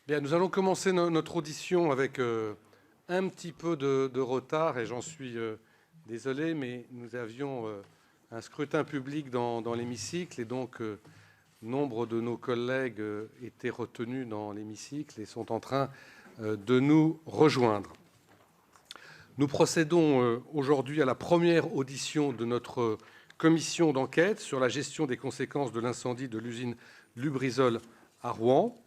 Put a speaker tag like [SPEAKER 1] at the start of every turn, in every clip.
[SPEAKER 1] Bien, nous allons commencer notre audition avec un petit peu de retard et j'en suis désolé, mais nous avions un scrutin public dans l'hémicycle et donc nombre de nos collègues étaient retenus dans l'hémicycle et sont en train de nous rejoindre. Nous procédons aujourd'hui à la première audition de notre commission d'enquête sur la gestion des conséquences de l'incendie de l'usine Lubrizol à Rouen.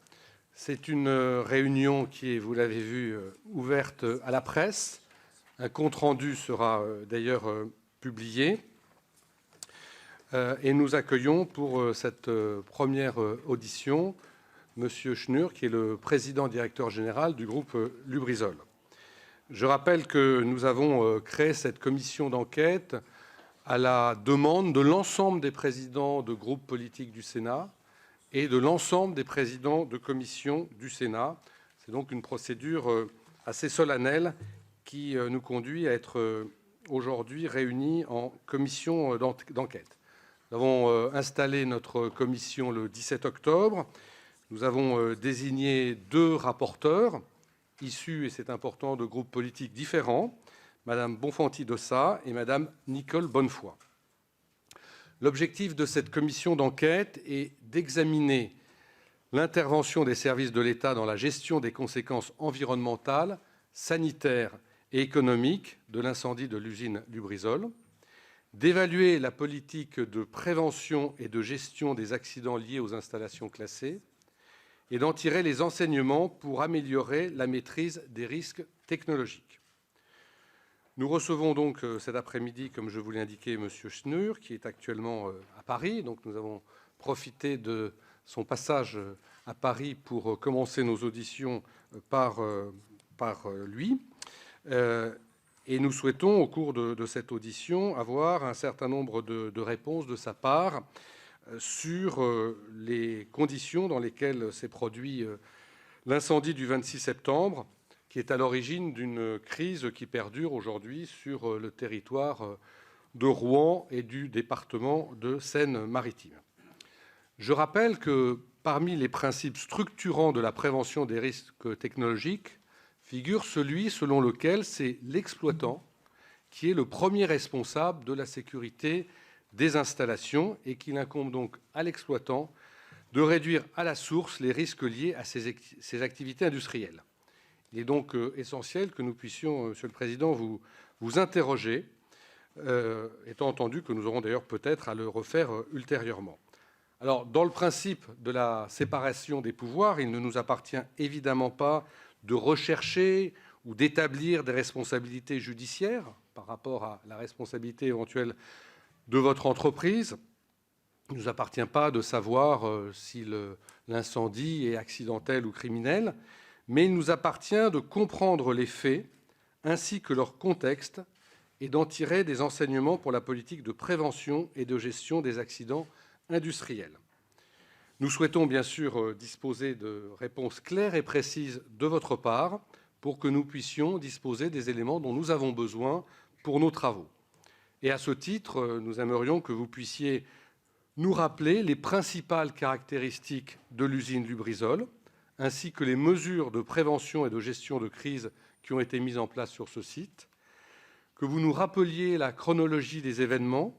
[SPEAKER 1] C'est une réunion qui est, vous l'avez vu, ouverte à la presse. Un compte-rendu sera d'ailleurs publié. Et nous accueillons pour cette première audition M. Schnur, qui est le président-directeur général du groupe Lubrizol. Je rappelle que nous avons créé cette commission d'enquête à la demande de l'ensemble des présidents de groupes politiques du Sénat et de l'ensemble des présidents de commission du Sénat. C'est donc une procédure assez solennelle qui nous conduit à être aujourd'hui réunis en commission d'enquête. Nous avons installé notre commission le 17 octobre. Nous avons désigné 2 rapporteurs issus, et c'est important, de groupes politiques différents, Madame Bonfanti-Dossat et Madame Nicole Bonnefoy. L'objectif de cette commission d'enquête est d'examiner l'intervention des services de l'État dans la gestion des conséquences environnementales, sanitaires et économiques de l'incendie de l'usine Lubrizol, d'évaluer la politique de prévention et de gestion des accidents liés aux installations classées et d'en tirer les enseignements pour améliorer la maîtrise des risques technologiques. Nous recevons donc cet après-midi, comme je vous l'ai indiqué, M. Schnur, qui est actuellement à Paris. Donc nous avons profité de son passage à Paris pour commencer nos auditions par lui. Et nous souhaitons, au cours de cette audition, avoir un certain nombre de réponses de sa part sur les conditions dans lesquelles s'est produit l'incendie du 26 septembre, qui est à l'origine d'une crise qui perdure aujourd'hui sur le territoire de Rouen et du département de Seine-Maritime. Je rappelle que parmi les principes structurants de la prévention des risques technologiques figure celui selon lequel c'est l'exploitant qui est le premier responsable de la sécurité des installations et qu'il incombe donc à l'exploitant de réduire à la source les risques liés à ces activités industrielles. Il est donc essentiel que nous puissions, Monsieur le Président, vous interroger, étant entendu que nous aurons d'ailleurs peut-être à le refaire ultérieurement. Alors, dans le principe de la séparation des pouvoirs, il ne nous appartient évidemment pas de rechercher ou d'établir des responsabilités judiciaires par rapport à la responsabilité éventuelle de votre entreprise. Il ne nous appartient pas de savoir si l'incendie est accidentel ou criminel, mais il nous appartient de comprendre les faits ainsi que leur contexte et d'en tirer des enseignements pour la politique de prévention et de gestion des accidents industriels. Nous souhaitons bien sûr disposer de réponses claires et précises de votre part pour que nous puissions disposer des éléments dont nous avons besoin pour nos travaux. Et à ce titre, nous aimerions que vous puissiez nous rappeler les principales caractéristiques de l'usine Lubrizol, ainsi que les mesures de prévention et de gestion de crise qui ont été mises en place sur ce site, que vous nous rappeliez la chronologie des événements,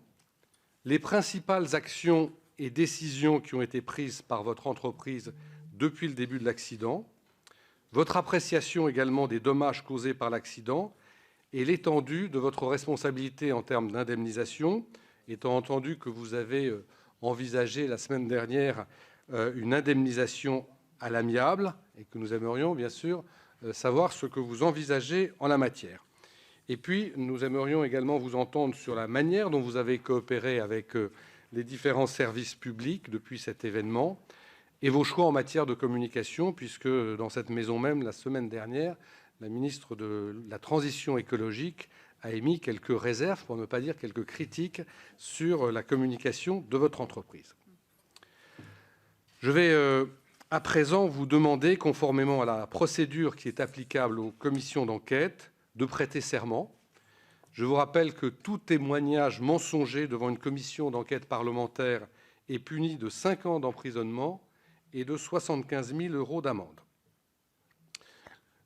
[SPEAKER 1] les principales actions et décisions qui ont été prises par votre entreprise depuis le début de l'accident, votre appréciation également des dommages causés par l'accident et l'étendue de votre responsabilité en termes d'indemnisation, étant entendu que vous avez envisagé la semaine dernière une indemnisation à l'amiable et que nous aimerions bien sûr savoir ce que vous envisagez en la matière. Et puis, nous aimerions également vous entendre sur la manière dont vous avez coopéré avec les différents services publics depuis cet événement et vos choix en matière de communication, puisque dans cette maison même, la semaine dernière, la ministre de la Transition écologique a émis quelques réserves, pour ne pas dire quelques critiques, sur la communication de votre entreprise. Je vais à présent vous demander, conformément à la procédure qui est applicable aux commissions d'enquête, de prêter serment. Je vous rappelle que tout témoignage mensonger devant une commission d'enquête parlementaire est puni de 5 ans d'emprisonnement et de 75 000 € d'amende.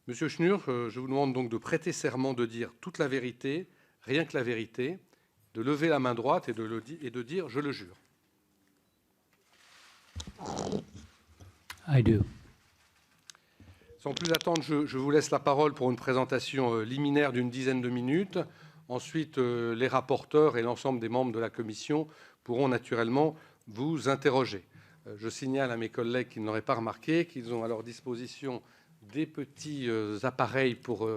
[SPEAKER 1] Monsieur Schnur, je vous demande donc de prêter serment de dire toute la vérité, rien que la vérité, de lever la main droite et de dire « je le jure ».
[SPEAKER 2] I do.
[SPEAKER 1] Sans plus attendre, je vous laisse la parole pour une présentation liminaire d'une dizaine de minutes. Ensuite, les rapporteurs et l'ensemble des membres de la commission pourront naturellement vous interroger. Je signale à mes collègues qui ne l'auraient pas remarqué qu'ils ont à leur disposition des petits appareils pour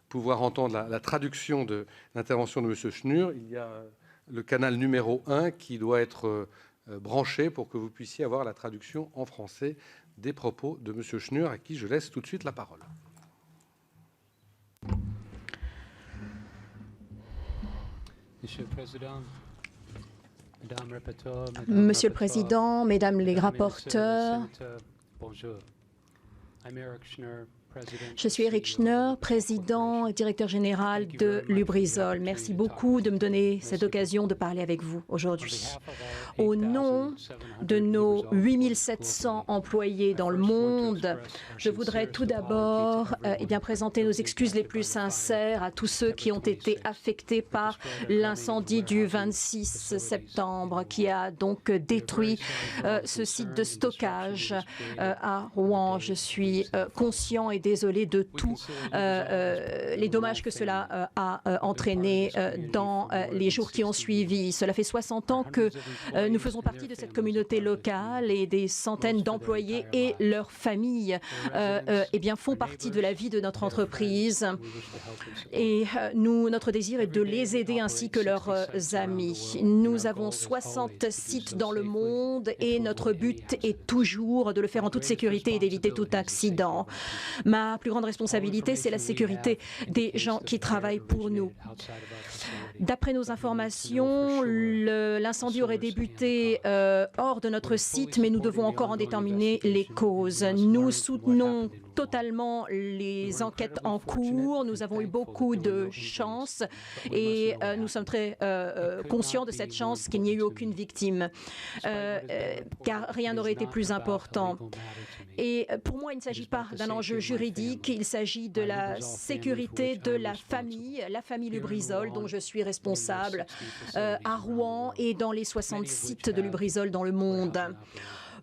[SPEAKER 1] pouvoir entendre la traduction de l'intervention de M. Schnur. Il y a le canal numéro 1 qui doit être branché pour que vous puissiez avoir la traduction en français des propos de M. Schnur, à qui je laisse tout de suite la parole.
[SPEAKER 3] Monsieur le Président, Mesdames les rapporteurs,
[SPEAKER 2] bonjour.
[SPEAKER 3] je suis Eric Schnur, président et directeur général de Lubrizol. Merci beaucoup de me donner cette occasion de parler avec vous aujourd'hui. Au nom de nos 8700 employés dans le monde, je voudrais tout d'abord présenter nos excuses les plus sincères à tous ceux qui ont été affectés par l'incendie du 26 septembre qui a donc détruit ce site de stockage à Rouen. Je suis conscient et désolé de tous les dommages que cela a entraîné dans les jours qui ont suivi. Cela fait 60 ans que nous faisons partie de cette communauté locale et des centaines d'employés et leurs familles font partie de la vie de notre entreprise. Et notre désir est de les aider ainsi que leurs amis. Nous avons 60 sites dans le monde et notre but est toujours de le faire en toute sécurité et d'éviter tout accident. Ma plus grande responsabilité, c'est la sécurité des gens qui travaillent pour nous. D'après nos informations, l'incendie aurait débuté hors de notre site, mais nous devons encore en déterminer les causes. Nous soutenons totalement les enquêtes en cours. Nous avons eu beaucoup de chance et nous sommes très conscients de cette chance qu'il n'y ait eu aucune victime, car rien n'aurait été plus important. Et pour moi, il ne s'agit pas d'un enjeu juridique, il s'agit de la sécurité de la famille Lubrizol, dont je suis responsable à Rouen et dans les 60 sites de Lubrizol dans le monde.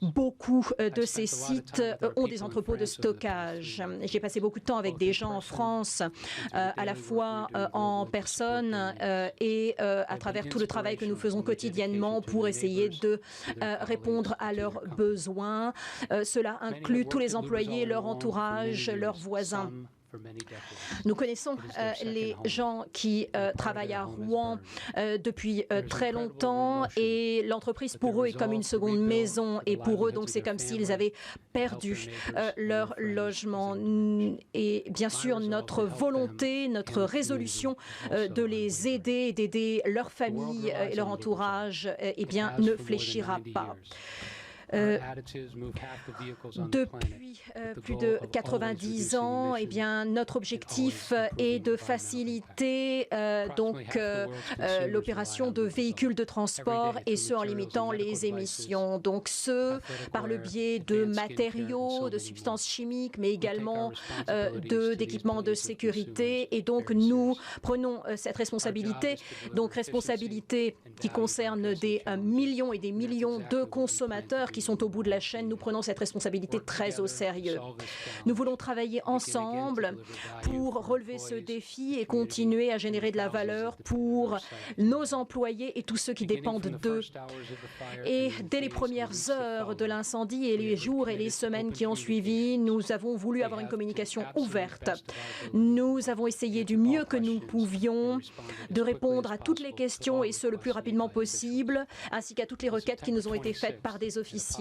[SPEAKER 3] Beaucoup de ces sites ont des entrepôts de stockage. J'ai passé beaucoup de temps avec des gens en France, à la fois en personne et à travers tout le travail que nous faisons quotidiennement pour essayer de répondre à leurs besoins. Cela inclut tous les employés, leur entourage, leurs voisins. Nous connaissons les gens qui travaillent à Rouen depuis très longtemps et l'entreprise pour eux est comme une seconde maison et pour eux donc c'est comme s'ils avaient perdu leur logement. Et bien sûr notre volonté, notre résolution de les aider et d'aider leur famille et leur entourage ne fléchira pas. Depuis plus de 90 ans, notre objectif est de faciliter l'opération de véhicules de transport et ce en limitant les émissions. Donc par le biais de matériaux, de substances chimiques, mais également d'équipements de sécurité. Et donc nous prenons cette responsabilité, responsabilité qui concerne des millions et des millions de consommateurs qui sont au bout de la chaîne. Nous prenons cette responsabilité très au sérieux. Nous voulons travailler ensemble pour relever ce défi et continuer à générer de la valeur pour nos employés et tous ceux qui dépendent d'eux. Et dès les premières heures de l'incendie et les jours et les semaines qui ont suivi, nous avons voulu avoir une communication ouverte. Nous avons essayé du mieux que nous pouvions de répondre à toutes les questions et ce le plus rapidement possible, ainsi qu'à toutes les requêtes qui nous ont été faites par des officiels.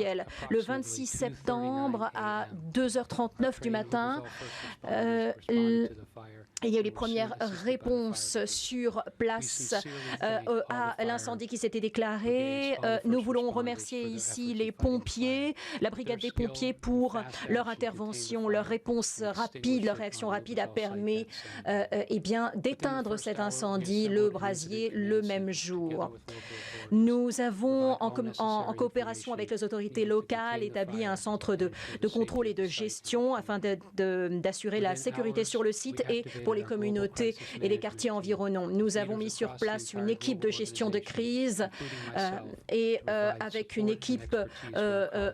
[SPEAKER 3] Le 26 septembre à 2h39 du matin, il y a eu les premières réponses sur place à l'incendie qui s'était déclaré. Nous voulons remercier ici les pompiers, la brigade des pompiers pour leur intervention, leur réponse rapide, leur réaction rapide a permis d'éteindre cet incendie, le brasier, le même jour. Nous avons, en coopération avec les autorités locales, établi un centre de contrôle et de gestion afin d'assurer la sécurité sur le site et pour les communautés et les quartiers environnants. Nous avons mis sur place une équipe de gestion de crise et avec une équipe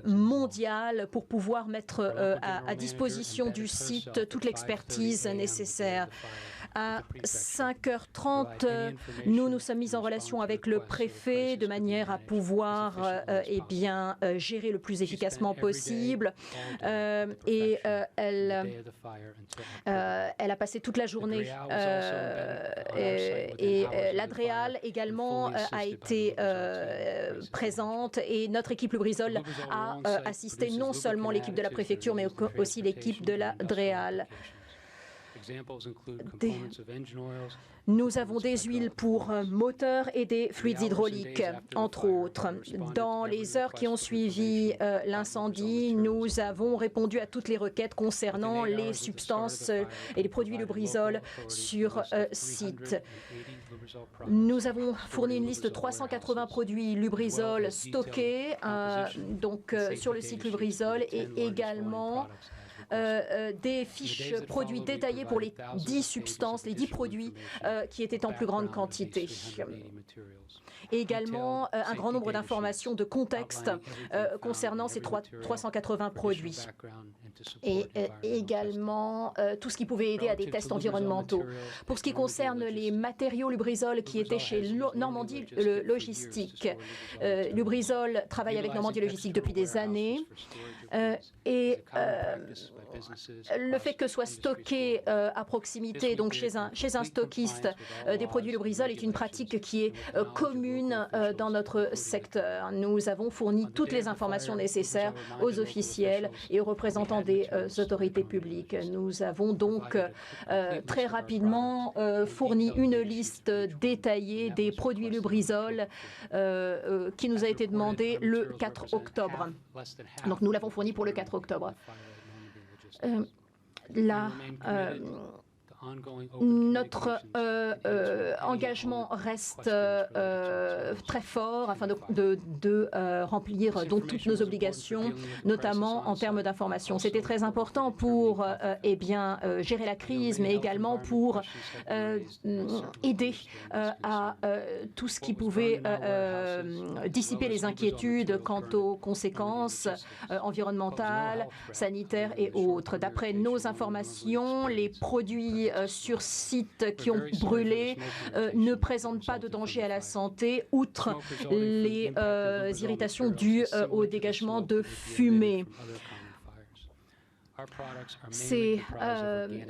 [SPEAKER 3] mondiale pour pouvoir mettre à disposition du site toute l'expertise nécessaire. À 5h30, nous nous sommes mis en relation avec le préfet de manière à pouvoir gérer le plus efficacement possible. Elle a passé toute la journée et l'Adréal également a été présente et notre équipe Lubrizol a assisté non seulement l'équipe de la préfecture mais aussi l'équipe de l'Adréal. Nous avons des huiles pour moteurs et des fluides hydrauliques, entre autres. Dans les heures qui ont suivi l'incendie, nous avons répondu à toutes les requêtes concernant les substances et les produits Lubrizol sur site. Nous avons fourni une liste de 380 produits Lubrizol stockés sur le site Lubrizol et également des fiches produits détaillées pour les 10 substances, les 10 produits qui étaient en plus grande quantité. Et également un grand nombre d'informations de contexte concernant ces 380 produits. Et également tout ce qui pouvait aider à des tests environnementaux. Pour ce qui concerne les matériaux Lubrizol qui étaient chez Normandie Logistique, Lubrizol travaille avec Normandie Logistique depuis des années et le fait que soit stocké à proximité, donc chez un stockiste, des produits Lubrizol est une pratique qui est commune dans notre secteur. Nous avons fourni toutes les informations nécessaires aux officiels et aux représentants des autorités publiques. Nous avons donc très rapidement fourni une liste détaillée des produits Lubrizol qui nous a été demandée le 4 octobre. Donc nous l'avons fourni pour le 4 octobre. Notre engagement reste très fort afin de remplir donc toutes nos obligations, notamment en termes d'information. C'était très important pour gérer la crise, mais également pour aider à tout ce qui pouvait dissiper les inquiétudes quant aux conséquences environnementales, sanitaires et autres. D'après nos informations, les produits sur site qui ont brûlé ne présentent pas de danger à la santé, outre les irritations dues au dégagement de fumée.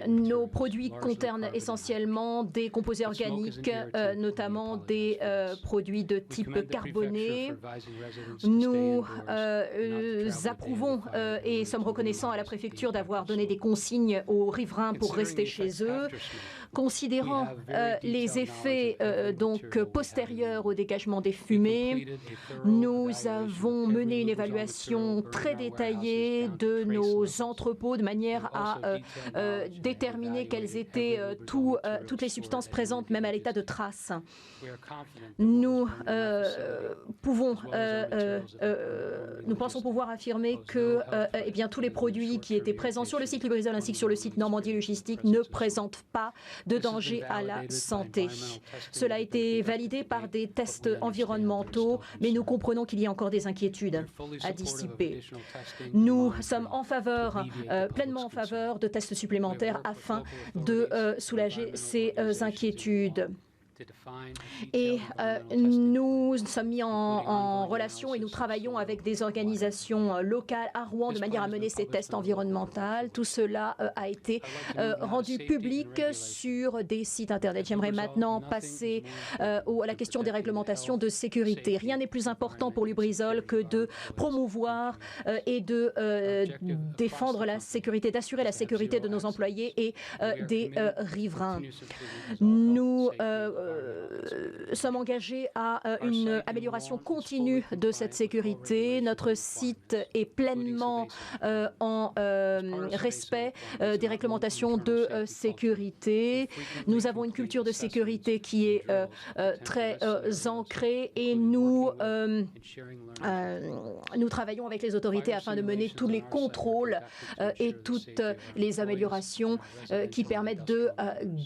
[SPEAKER 3] Nos produits contiennent essentiellement des composés organiques, notamment des produits de type carboné. Nous approuvons et sommes reconnaissants à la préfecture d'avoir donné des consignes aux riverains pour rester chez eux. Considérant les effets postérieurs au dégagement des fumées, nous avons mené une évaluation très détaillée de nos entrepôts de manière à déterminer quelles étaient toutes les substances présentes, même à l'état de traces. Nous pensons pouvoir affirmer que tous les produits qui étaient présents sur le site Lubrizol ainsi que sur le site Normandie Logistique ne présentent pas de danger à la santé. Cela a été validé par des tests environnementaux, mais nous comprenons qu'il y a encore des inquiétudes à dissiper. Nous sommes pleinement en faveur de tests supplémentaires afin de soulager ces inquiétudes. Et nous sommes mis en relation et nous travaillons avec des organisations locales à Rouen de manière à mener ces tests environnementaux. Tout cela a été rendu public sur des sites Internet. J'aimerais maintenant passer à la question des réglementations de sécurité. Rien n'est plus important pour Lubrizol que de promouvoir et de défendre la sécurité, d'assurer la sécurité de nos employés et des riverains. Nous sommes engagés à une amélioration continue de cette sécurité. Notre site est pleinement en respect des réglementations de sécurité. Nous avons une culture de sécurité qui est très ancrée et nous travaillons avec les autorités afin de mener tous les contrôles et toutes les améliorations qui permettent de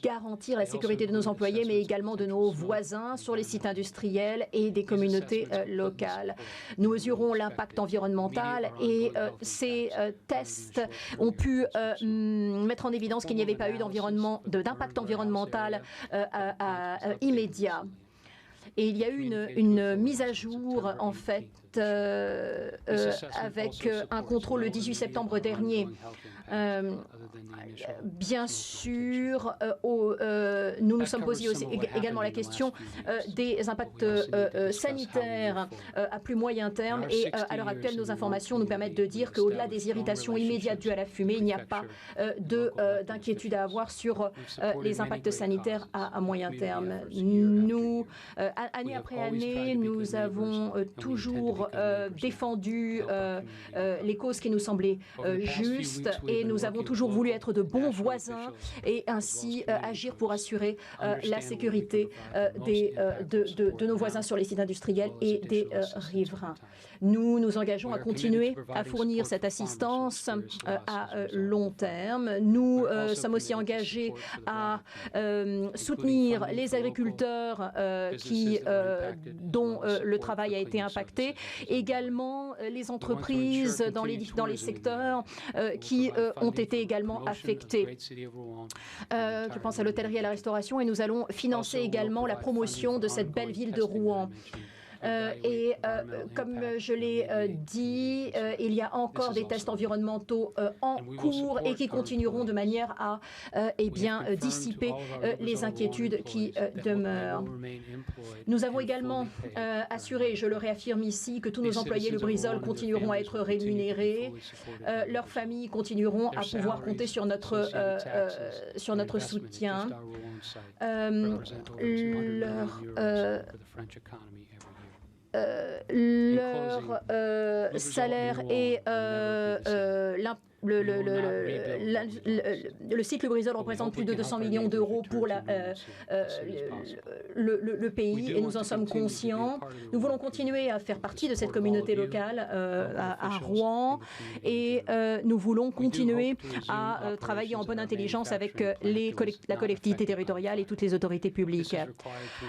[SPEAKER 3] garantir la sécurité de nos employés, mais également de nos voisins sur les sites industriels et des communautés locales. Nous mesurons l'impact environnemental et ces tests ont pu mettre en évidence qu'il n'y avait pas eu d'impact environnemental immédiat. Et il y a eu une mise à jour, en fait, avec un contrôle le 18 septembre dernier. Bien sûr, nous nous sommes posés également la question des impacts sanitaires à plus moyen terme et à l'heure actuelle, nos informations nous permettent de dire qu'au-delà des irritations immédiates dues à la fumée, il n'y a pas d'inquiétude à avoir sur les impacts sanitaires à moyen terme. Nous, année après année, nous avons toujours défendu les causes qui nous semblaient justes et nous avons toujours voulu être de bons voisins et ainsi agir pour assurer la sécurité de nos voisins sur les sites industriels et des riverains. Nous nous engageons à continuer à fournir cette assistance à long terme. Nous sommes aussi engagés à soutenir les agriculteurs dont le travail a été impacté, également les entreprises dans les secteurs qui ont été également affectés. Je pense à l'hôtellerie et à la restauration et nous allons financer également la promotion de cette belle ville de Rouen. Comme je l'ai dit, il y a encore des tests environnementaux en cours et qui continueront de manière à dissiper les inquiétudes qui demeurent. Nous avons également assuré, je le réaffirme ici, que tous nos employés Lubrizol continueront à être rémunérés. Leurs familles continueront à pouvoir compter sur notre soutien. Leur salaire et le site Lubrizol représente plus de 200 millions d'euros pour le pays et nous en sommes conscients. Nous voulons continuer à faire partie de cette communauté locale à Rouen et nous voulons continuer à travailler en bonne intelligence avec la collectivité territoriale et toutes les autorités publiques.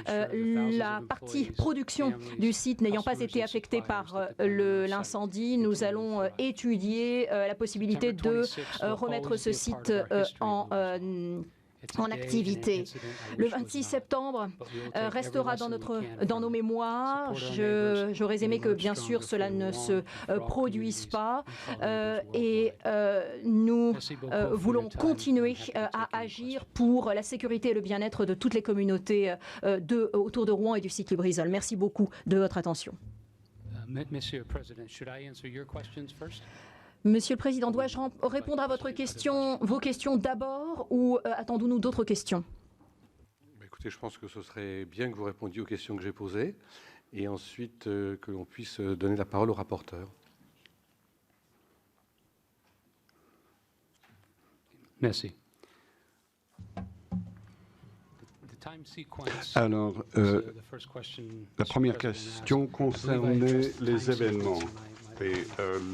[SPEAKER 3] La partie production du site n'ayant pas été affectée par l'incendie, nous allons étudier la possibilité de remettre ce site en activité. Le 26 septembre restera dans nos mémoires. J'aurais aimé que, bien sûr, cela ne se produise pas. Nous voulons continuer à agir pour la sécurité et le bien-être de toutes les communautés autour de Rouen et du site Lubrizol. Merci beaucoup de votre attention.
[SPEAKER 2] Monsieur le Président, should I answer your questions first?
[SPEAKER 3] Monsieur le Président, dois-je répondre à vos questions d'abord ou attendons-nous d'autres questions?
[SPEAKER 1] Écoutez, je pense que ce serait bien que vous répondiez aux questions que j'ai posées et ensuite que l'on puisse donner la parole au rapporteur.
[SPEAKER 2] Merci.
[SPEAKER 4] Alors, la première question concernait les événements et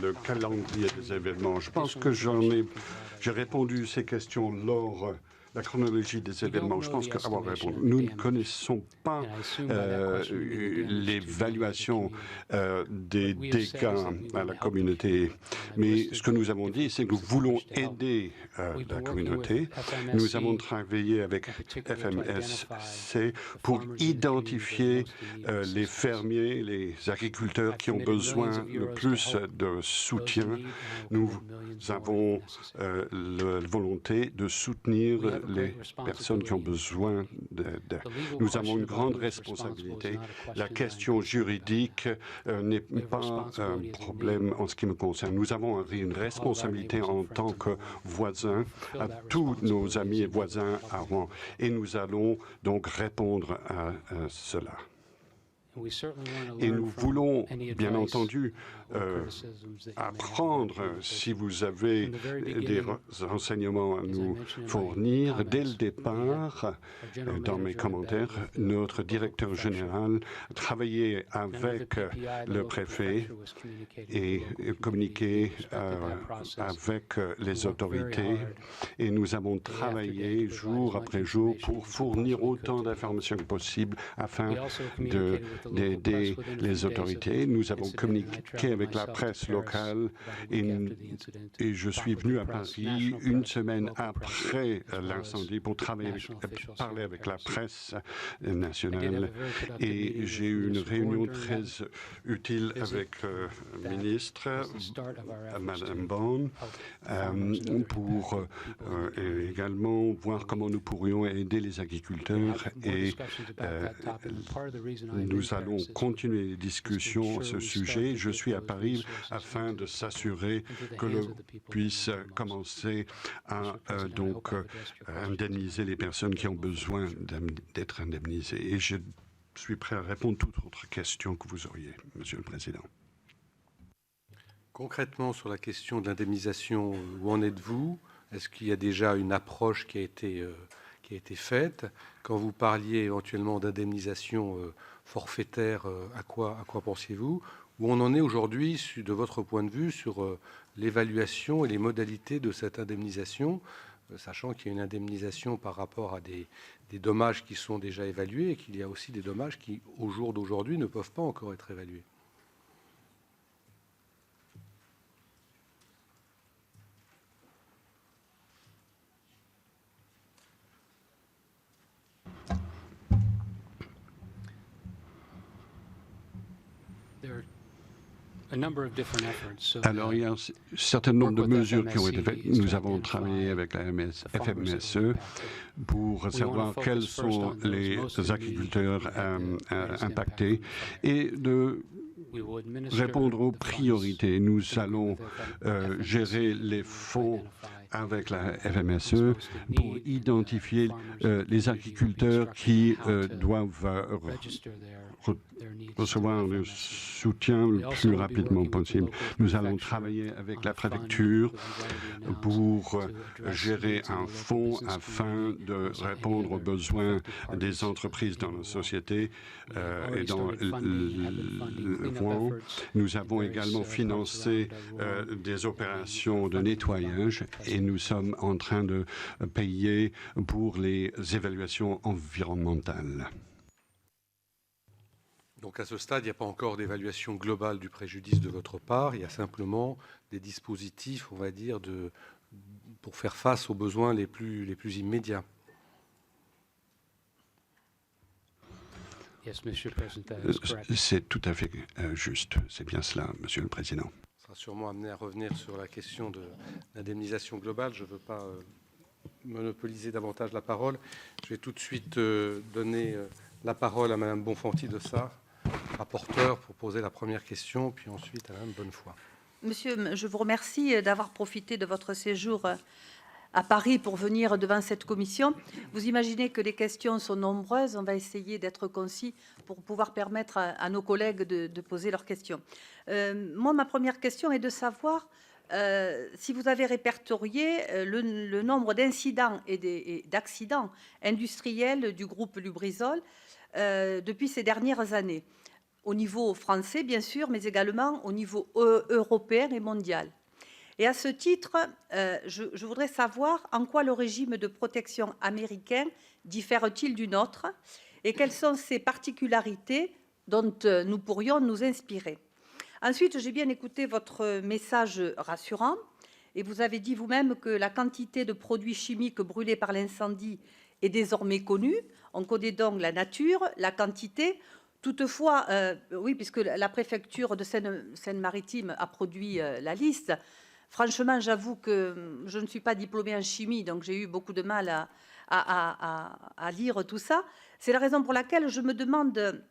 [SPEAKER 4] le calendrier des événements. Je pense que j'ai répondu à ces questions lors la chronologie des événements. Je pense qu'avoir répondu. Nous ne connaissons pas l'évaluation des dégâts à la communauté, mais ce que nous avons dit, c'est que nous voulons aider la communauté. Nous avons travaillé avec FMSC pour identifier les fermiers, les agriculteurs qui ont besoin le plus de soutien. Nous avons la volonté de soutenir les personnes qui ont besoin d'aide. Nous avons une grande responsabilité. La question juridique n'est pas un problème en ce qui me concerne. Nous avons une responsabilité en tant que voisins à tous nos amis et voisins à Rouen. Et nous allons donc répondre à cela. Et nous voulons, bien entendu, apprendre si vous avez des renseignements à nous fournir. Dès le départ, dans mes commentaires, notre directeur général travaillait avec le préfet et communiquait avec les autorités. Et nous avons travaillé jour après jour pour fournir autant d'informations que possible afin d'aider les autorités. Nous avons communiqué avec la presse locale et je suis venu à Paris une semaine après l'incendie pour parler avec la presse nationale. Et j'ai eu une réunion très utile avec le ministre, Madame Bond, pour également voir comment nous pourrions aider les agriculteurs et nous allons continuer les discussions à ce sujet. Je suis à Paris afin de s'assurer que l'on puisse commencer à indemniser les personnes qui ont besoin d'être indemnisées. Et je suis prêt à répondre à toute autre question que vous auriez, Monsieur le Président.
[SPEAKER 1] Concrètement, sur la question de l'indemnisation, où en êtes-vous? Est-ce qu'il y a déjà une approche qui a été faite? Quand vous parliez éventuellement d'indemnisation forfaitaire, à quoi pensiez-vous? Où on en est aujourd'hui, de votre point de vue, sur l'évaluation et les modalités de cette indemnisation, sachant qu'il y a une indemnisation par rapport à des dommages qui sont déjà évalués et qu'il y a aussi des dommages qui, au jour d'aujourd'hui, ne peuvent pas encore être évalués.
[SPEAKER 4] Alors, il y a un certain nombre de mesures qui ont été faites. Nous avons travaillé avec la FMSE pour savoir quels sont les agriculteurs impactés et de répondre aux priorités. Nous allons gérer les fonds avec la FMSE pour identifier les agriculteurs qui doivent recevoir le soutien le plus rapidement possible. Nous allons travailler avec la préfecture pour gérer un fonds afin de répondre aux besoins des entreprises dans la société et dans le coin. Nous avons également financé des opérations de nettoyage et nous sommes en train de payer pour les évaluations environnementales.
[SPEAKER 1] Donc à ce stade, il n'y a pas encore d'évaluation globale du préjudice de votre part. Il y a simplement des dispositifs, on va dire, pour faire face aux besoins les plus immédiats.
[SPEAKER 4] C'est tout à fait juste. C'est bien cela, Monsieur le Président.
[SPEAKER 1] On sera sûrement amené à revenir sur la question de l'indemnisation globale. Je ne veux pas monopoliser davantage la parole. Je vais tout de suite donner la parole à Madame Bonfanti de Sarre, rapporteur, pour poser la première question, puis ensuite à Madame Bonnefoy.
[SPEAKER 5] Monsieur, je vous remercie d'avoir profité de votre séjour à Paris pour venir devant cette commission. Vous imaginez que les questions sont nombreuses. On va essayer d'être concis pour pouvoir permettre à nos collègues de poser leurs questions. Moi, ma première question est de savoir si vous avez répertorié le nombre d'incidents et d'accidents industriels du groupe Lubrizol depuis ces dernières années, au niveau français, bien sûr, mais également au niveau européen et mondial. Et à ce titre, je voudrais savoir en quoi le régime de protection américain diffère-t-il du nôtre et quelles sont ses particularités dont nous pourrions nous inspirer. Ensuite, j'ai bien écouté votre message rassurant et vous avez dit vous-même que la quantité de produits chimiques brûlés par l'incendie est désormais connue. On connaît donc la nature, la quantité. Toutefois, oui, puisque la préfecture de Seine-Maritime a produit la liste, franchement, j'avoue que je ne suis pas diplômée en chimie, donc j'ai eu beaucoup de mal à lire tout ça. C'est la raison pour laquelle je me demande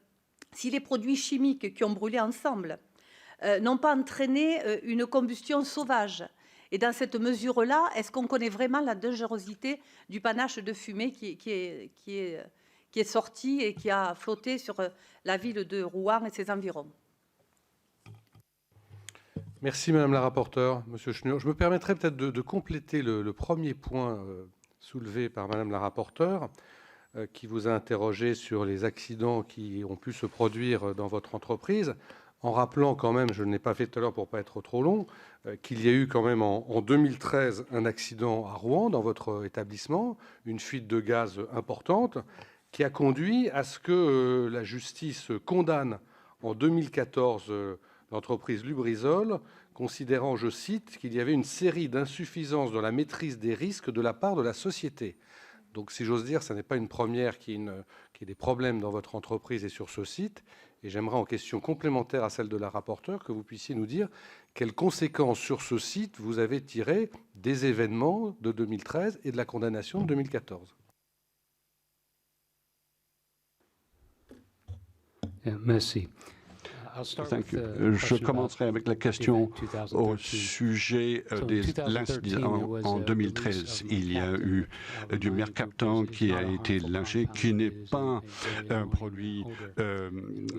[SPEAKER 5] si les produits chimiques qui ont brûlé ensemble n'ont pas entraîné une combustion sauvage. Et dans cette mesure-là, est-ce qu'on connaît vraiment la dangerosité du panache de fumée qui qui est sorti et qui a flotté sur la ville de Rouen et ses environs.
[SPEAKER 1] Merci Madame la rapporteure, Monsieur Schnur. Je me permettrai peut-être de compléter le premier point soulevé par Madame la rapporteure, qui vous a interrogé sur les accidents qui ont pu se produire dans votre entreprise, en rappelant quand même, je ne l'ai pas fait tout à l'heure pour ne pas être trop long, qu'il y a eu quand même en 2013 un accident à Rouen, dans votre établissement, une fuite de gaz importante, qui a conduit à ce que la justice condamne en 2014 l'entreprise Lubrizol, considérant, je cite, qu'il y avait une série d'insuffisances dans la maîtrise des risques de la part de la société. Donc, si j'ose dire, ce n'est pas une première qui ait des problèmes dans votre entreprise et sur ce site. Et j'aimerais, en question complémentaire à celle de la rapporteure, que vous puissiez nous dire quelles conséquences sur ce site vous avez tirées des événements de 2013 et de la condamnation de 2014.
[SPEAKER 2] Merci.
[SPEAKER 4] Je commencerai avec la question au sujet de l'incident en 2013. Il y a eu du mercaptan qui a été lynché, qui n'est pas un produit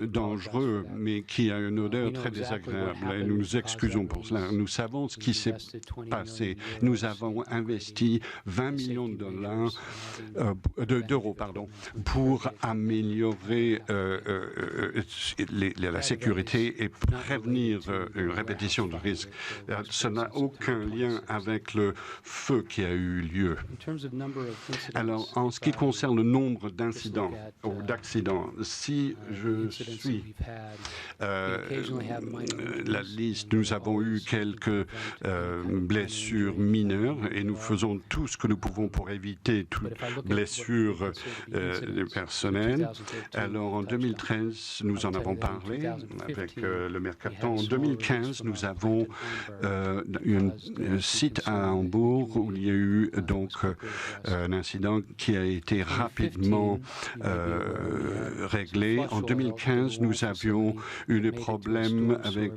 [SPEAKER 4] dangereux, mais qui a une odeur très désagréable. Et nous nous excusons pour cela. Nous savons ce qui s'est passé. Nous avons investi 20 millions d'euros pour améliorer la sécurité et prévenir une répétition de risque. Ça n'a aucun lien avec le feu qui a eu lieu. Alors, en ce qui concerne le nombre d'incidents ou d'accidents, si je suis la liste, nous avons eu quelques blessures mineures et nous faisons tout ce que nous pouvons pour éviter toute blessure personnelle. Alors, en 2013, nous en avons parlé avec le mercaptan. En 2015, nous avons un site à Hambourg où il y a eu donc un incident qui a été rapidement réglé. En 2015, nous avions eu des problèmes avec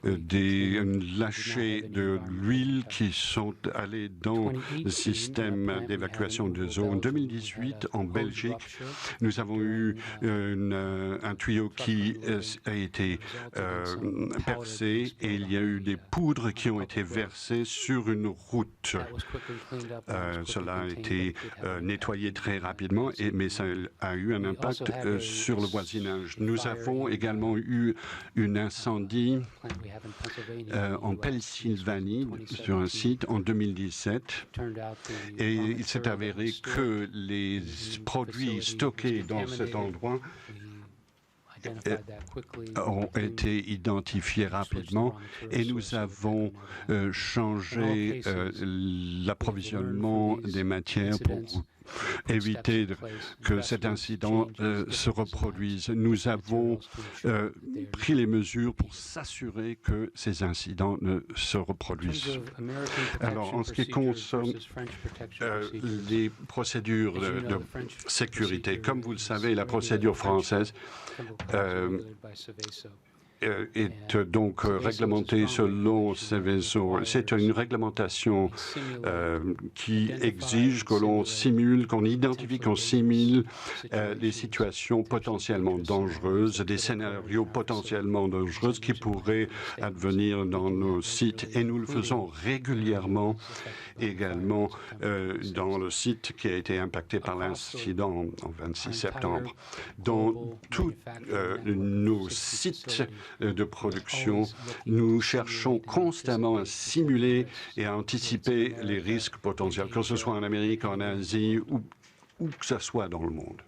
[SPEAKER 4] des lâchers de l'huile qui sont allés dans le système d'évacuation des eaux. En 2018, en Belgique, nous avons eu un tuyau qui a été percé et il y a eu des poudres qui ont été versées sur une route. Cela a été nettoyé très rapidement, mais ça a eu un impact sur le voisinage. Nous avons également eu un incendie en Pennsylvanie sur un site en 2017 et il s'est avéré que les produits stockés dans cet endroit ont été identifiés rapidement et nous avons changé l'approvisionnement des matières pour éviter que cet incident se reproduise. Nous avons pris les mesures pour s'assurer que ces incidents ne se reproduisent. Alors, en ce qui concerne les procédures de sécurité, comme vous le savez, la procédure française est donc réglementée selon Seveso. C'est une réglementation qui exige que l'on simule, qu'on identifie, qu'on simule des situations potentiellement dangereuses, des scénarios potentiellement dangereux qui pourraient advenir dans nos sites. Et nous le faisons régulièrement également dans le site qui a été impacté par l'incident en 26 septembre. Dans tous nos sites de production, nous cherchons constamment à simuler et à anticiper les risques potentiels, que ce soit en Amérique, en Asie ou que ce soit dans le monde.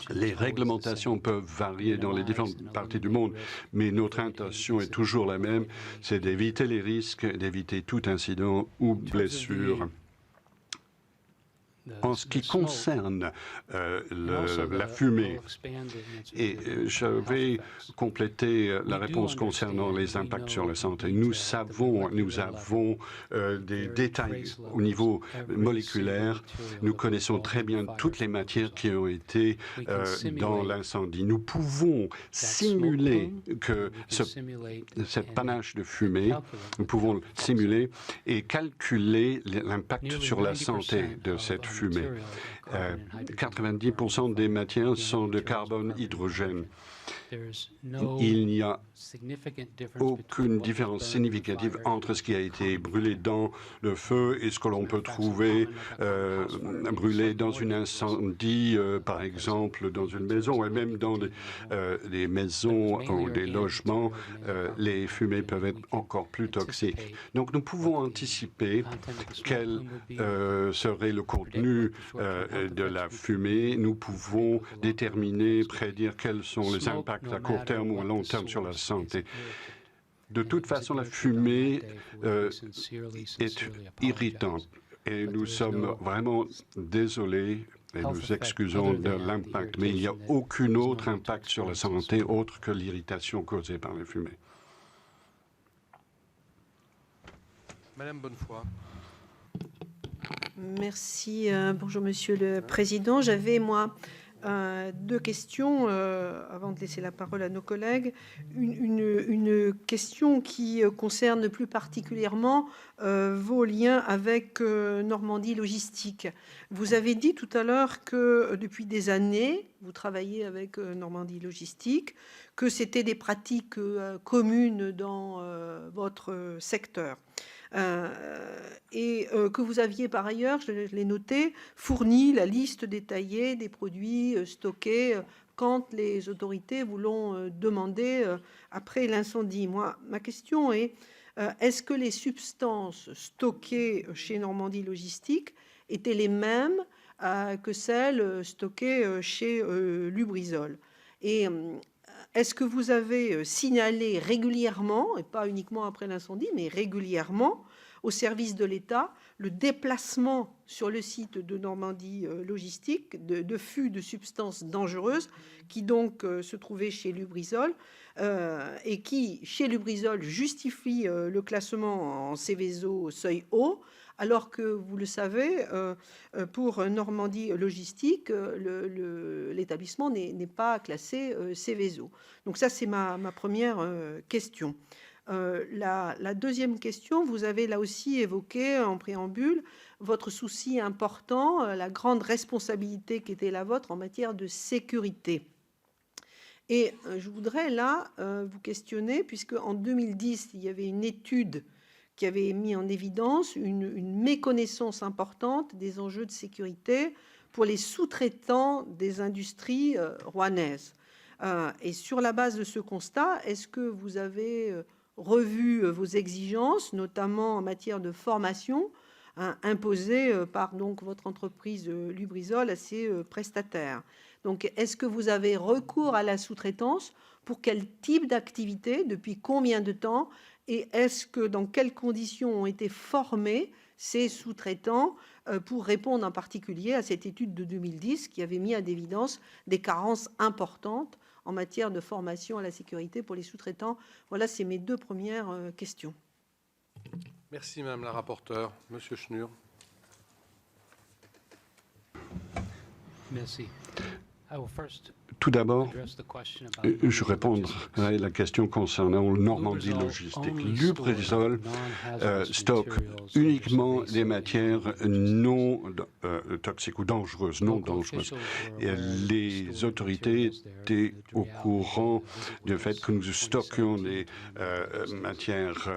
[SPEAKER 4] Les réglementations peuvent varier dans les différentes parties du monde, mais notre intention est toujours la même, c'est d'éviter les risques, d'éviter tout incident ou blessure. En ce qui concerne la fumée, et je vais compléter la réponse concernant les impacts sur la santé. Nous avons des détails au niveau moléculaire. Nous connaissons très bien toutes les matières qui ont été dans l'incendie. Nous pouvons simuler que cette panache de fumée, nous pouvons simuler et calculer l'impact sur la santé de cette fumée. fumée. 90% des matières sont de carbone hydrogène. Il n'y a aucune différence significative entre ce qui a été brûlé dans le feu et ce que l'on peut trouver brûlé dans un incendie, par exemple, dans une maison, et même dans des maisons ou des logements, les fumées peuvent être encore plus toxiques. Donc nous pouvons anticiper quel serait le contenu de la fumée. Nous pouvons déterminer, prédire quels sont les impacts à court terme ou à long terme sur la santé. De toute façon, la fumée est irritante et nous sommes vraiment désolés et nous excusons de l'impact, mais il n'y a aucun autre impact sur la santé autre que l'irritation causée par les fumées.
[SPEAKER 1] Madame Bonnefoy.
[SPEAKER 6] Merci. Bonjour, Monsieur le Président. J'avais, moi, deux questions, avant de laisser la parole à nos collègues. Une question qui concerne plus particulièrement vos liens avec Normandie Logistique. Vous avez dit tout à l'heure que depuis des années, vous travaillez avec Normandie Logistique, que c'était des pratiques communes dans votre secteur. Et que vous aviez par ailleurs, je l'ai noté, fourni la liste détaillée des produits stockés quand les autorités vous l'ont demandé après l'incendie. Moi, ma question est, est-ce que les substances stockées chez Normandie Logistique étaient les mêmes que celles stockées chez Lubrizol? Et est-ce que vous avez signalé régulièrement, et pas uniquement après l'incendie, mais régulièrement, au service de l'État, le déplacement sur le site de Normandie Logistique de fûts de substances dangereuses qui donc se trouvaient chez Lubrizol et qui, chez Lubrizol, justifient le classement en Céveso seuil haut, alors que, vous le savez, pour Normandie Logistique, l'établissement n'est pas classé Céveso. Donc ça, c'est ma première question. La deuxième question, vous avez là aussi évoqué en préambule votre souci important, la grande responsabilité qui était la vôtre en matière de sécurité. Et je voudrais là vous questionner, puisque en 2010, il y avait une étude qui avait mis en évidence une méconnaissance importante des enjeux de sécurité pour les sous-traitants des industries rouennaises. Et sur la base de ce constat, est-ce que vous avez revu vos exigences, notamment en matière de formation, imposées par donc votre entreprise Lubrizol à ses prestataires? Donc, est-ce que vous avez recours à la sous-traitance? Pour quel type d'activité? Depuis combien de temps? Et est-ce que dans quelles conditions ont été formés ces sous-traitants pour répondre en particulier à cette étude de 2010 qui avait mis à l'évidence des carences importantes en matière de formation à la sécurité pour les sous-traitants? Voilà, c'est mes deux premières questions.
[SPEAKER 1] Merci, Madame la rapporteure. Monsieur Schnur.
[SPEAKER 2] Merci. I will first
[SPEAKER 4] Tout d'abord,
[SPEAKER 2] address the question about
[SPEAKER 4] je répondre à la question concernant Normandie Logistique. Lubrizol stocke uniquement des matières non toxiques ou dangereuses, non dangereuses. Et les autorités étaient au courant du fait que nous stockions des matières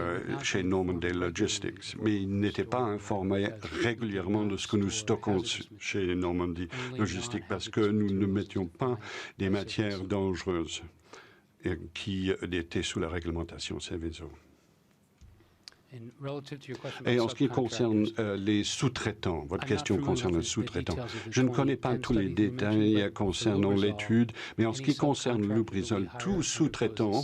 [SPEAKER 4] chez Normandie Logistics, mais ils n'étaient pas informés régulièrement de ce que nous stockons chez Normandie Logistique parce que nous ne mettions pas des matières dangereuses qui étaient sous la réglementation Céveso. Et en ce qui concerne les sous-traitants, votre question concerne les sous-traitants, je ne connais pas tous les détails concernant l'étude, mais en ce qui concerne Lubrizol, tout sous-traitant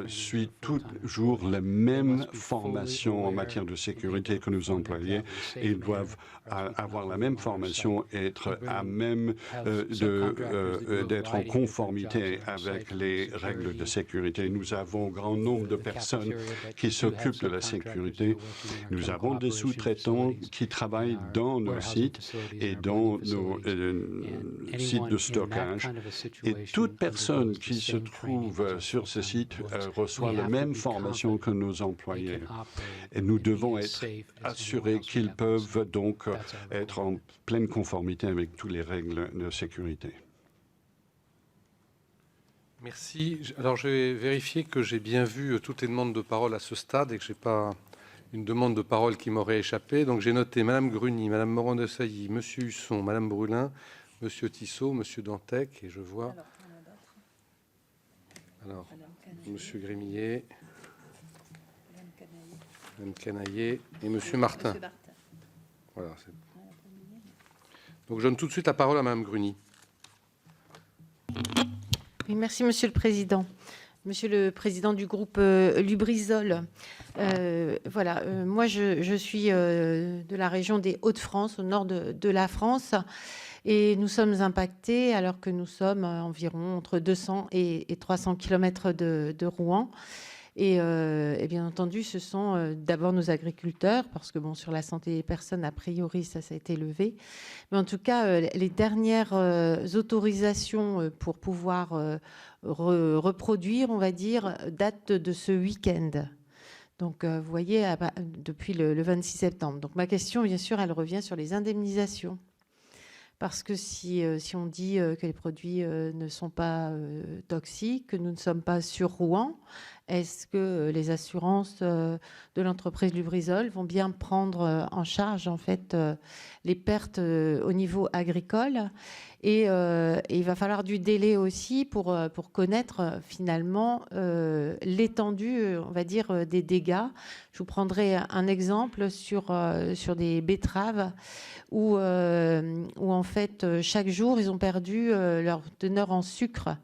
[SPEAKER 4] suit toujours la même formation en matière de sécurité que nos employés et ils doivent avoir la même formation, être à même d'être en conformité avec les règles de sécurité. Nous avons un grand nombre de personnes qui s'occupent de la sécurité sécurité. Nous avons des sous-traitants qui travaillent dans nos sites et dans nos sites de stockage. Et toute personne qui se trouve sur ces sites reçoit la même formation que nos employés. Et nous devons être assurés qu'ils peuvent donc être en pleine conformité avec toutes les règles de sécurité.
[SPEAKER 1] Merci. Alors, je vais vérifier que j'ai bien vu toutes les demandes de parole à ce stade et que je n'ai pas une demande de parole qui m'aurait échappé. Donc, j'ai noté Mme Gruny, Mme Morin-Desailly, M. Husson, Mme Brulin, M. Tissot, M. Dantec, et je vois... Alors, M. Grémillet, Mme Canaillé et M. Martin. Voilà. Donc, je donne tout de suite la parole à Mme Gruny.
[SPEAKER 7] Oui, merci, Monsieur le Président. Monsieur le Président du groupe Lubrizol, moi je suis de la région des Hauts-de-France, au nord de la France, et nous sommes impactés alors que nous sommes environ entre 200 et 300 km de Rouen. Et bien entendu, ce sont d'abord nos agriculteurs, parce que bon, sur la santé des personnes, a priori, ça a été levé. Mais en tout cas, les dernières autorisations pour pouvoir reproduire, on va dire, datent de ce week-end. Donc, vous voyez, depuis le 26 septembre. Donc, ma question, bien sûr, elle revient sur les indemnisations. Parce que si on dit que les produits ne sont pas toxiques, que nous ne sommes pas sur Rouen, est-ce que les assurances de l'entreprise Lubrizol vont bien prendre en charge en fait les pertes au niveau agricole et il va falloir du délai aussi pour connaître finalement l'étendue, on va dire, des dégâts. Je vous prendrai un exemple sur des betteraves où en fait chaque jour ils ont perdu leur teneur en sucre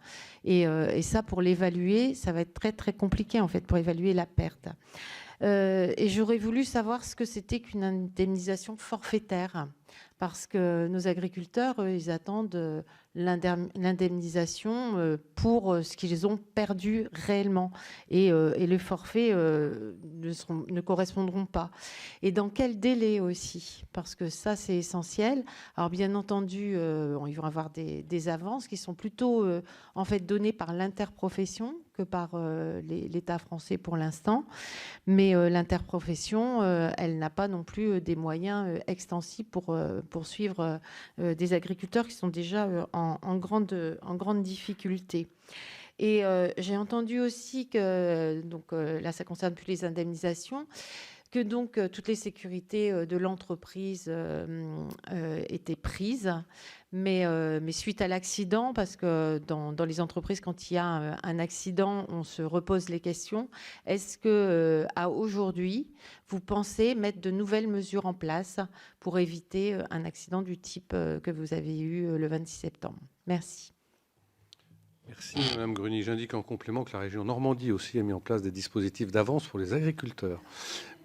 [SPEAKER 7] et ça pour l'évaluer ça va être très très compliqué en fait pour évaluer la perte et j'aurais voulu savoir ce que c'était qu'une indemnisation forfaitaire parce que nos agriculteurs ils attendent l'indemnisation pour ce qu'ils ont perdu réellement et les forfaits ne correspondront pas. Et dans quel délai aussi? Parce que ça, c'est essentiel. Alors, bien entendu, ils vont avoir des avances qui sont plutôt en fait données par l'interprofession que par l'État français pour l'instant. Mais l'interprofession, elle n'a pas non plus des moyens extensibles pour poursuivre des agriculteurs qui sont déjà en grande difficulté. Et j'ai entendu aussi que, donc là ça concerne plus les indemnisations, que donc toutes les sécurités de l'entreprise étaient prises, mais suite à l'accident, parce que dans les entreprises, quand il y a un accident, on se repose les questions. Est-ce que à aujourd'hui, vous pensez mettre de nouvelles mesures en place pour éviter un accident du type que vous avez eu le 26 septembre? Merci.
[SPEAKER 1] Merci Madame Gruny. J'indique en complément que la région Normandie aussi a mis en place des dispositifs d'avance pour les agriculteurs.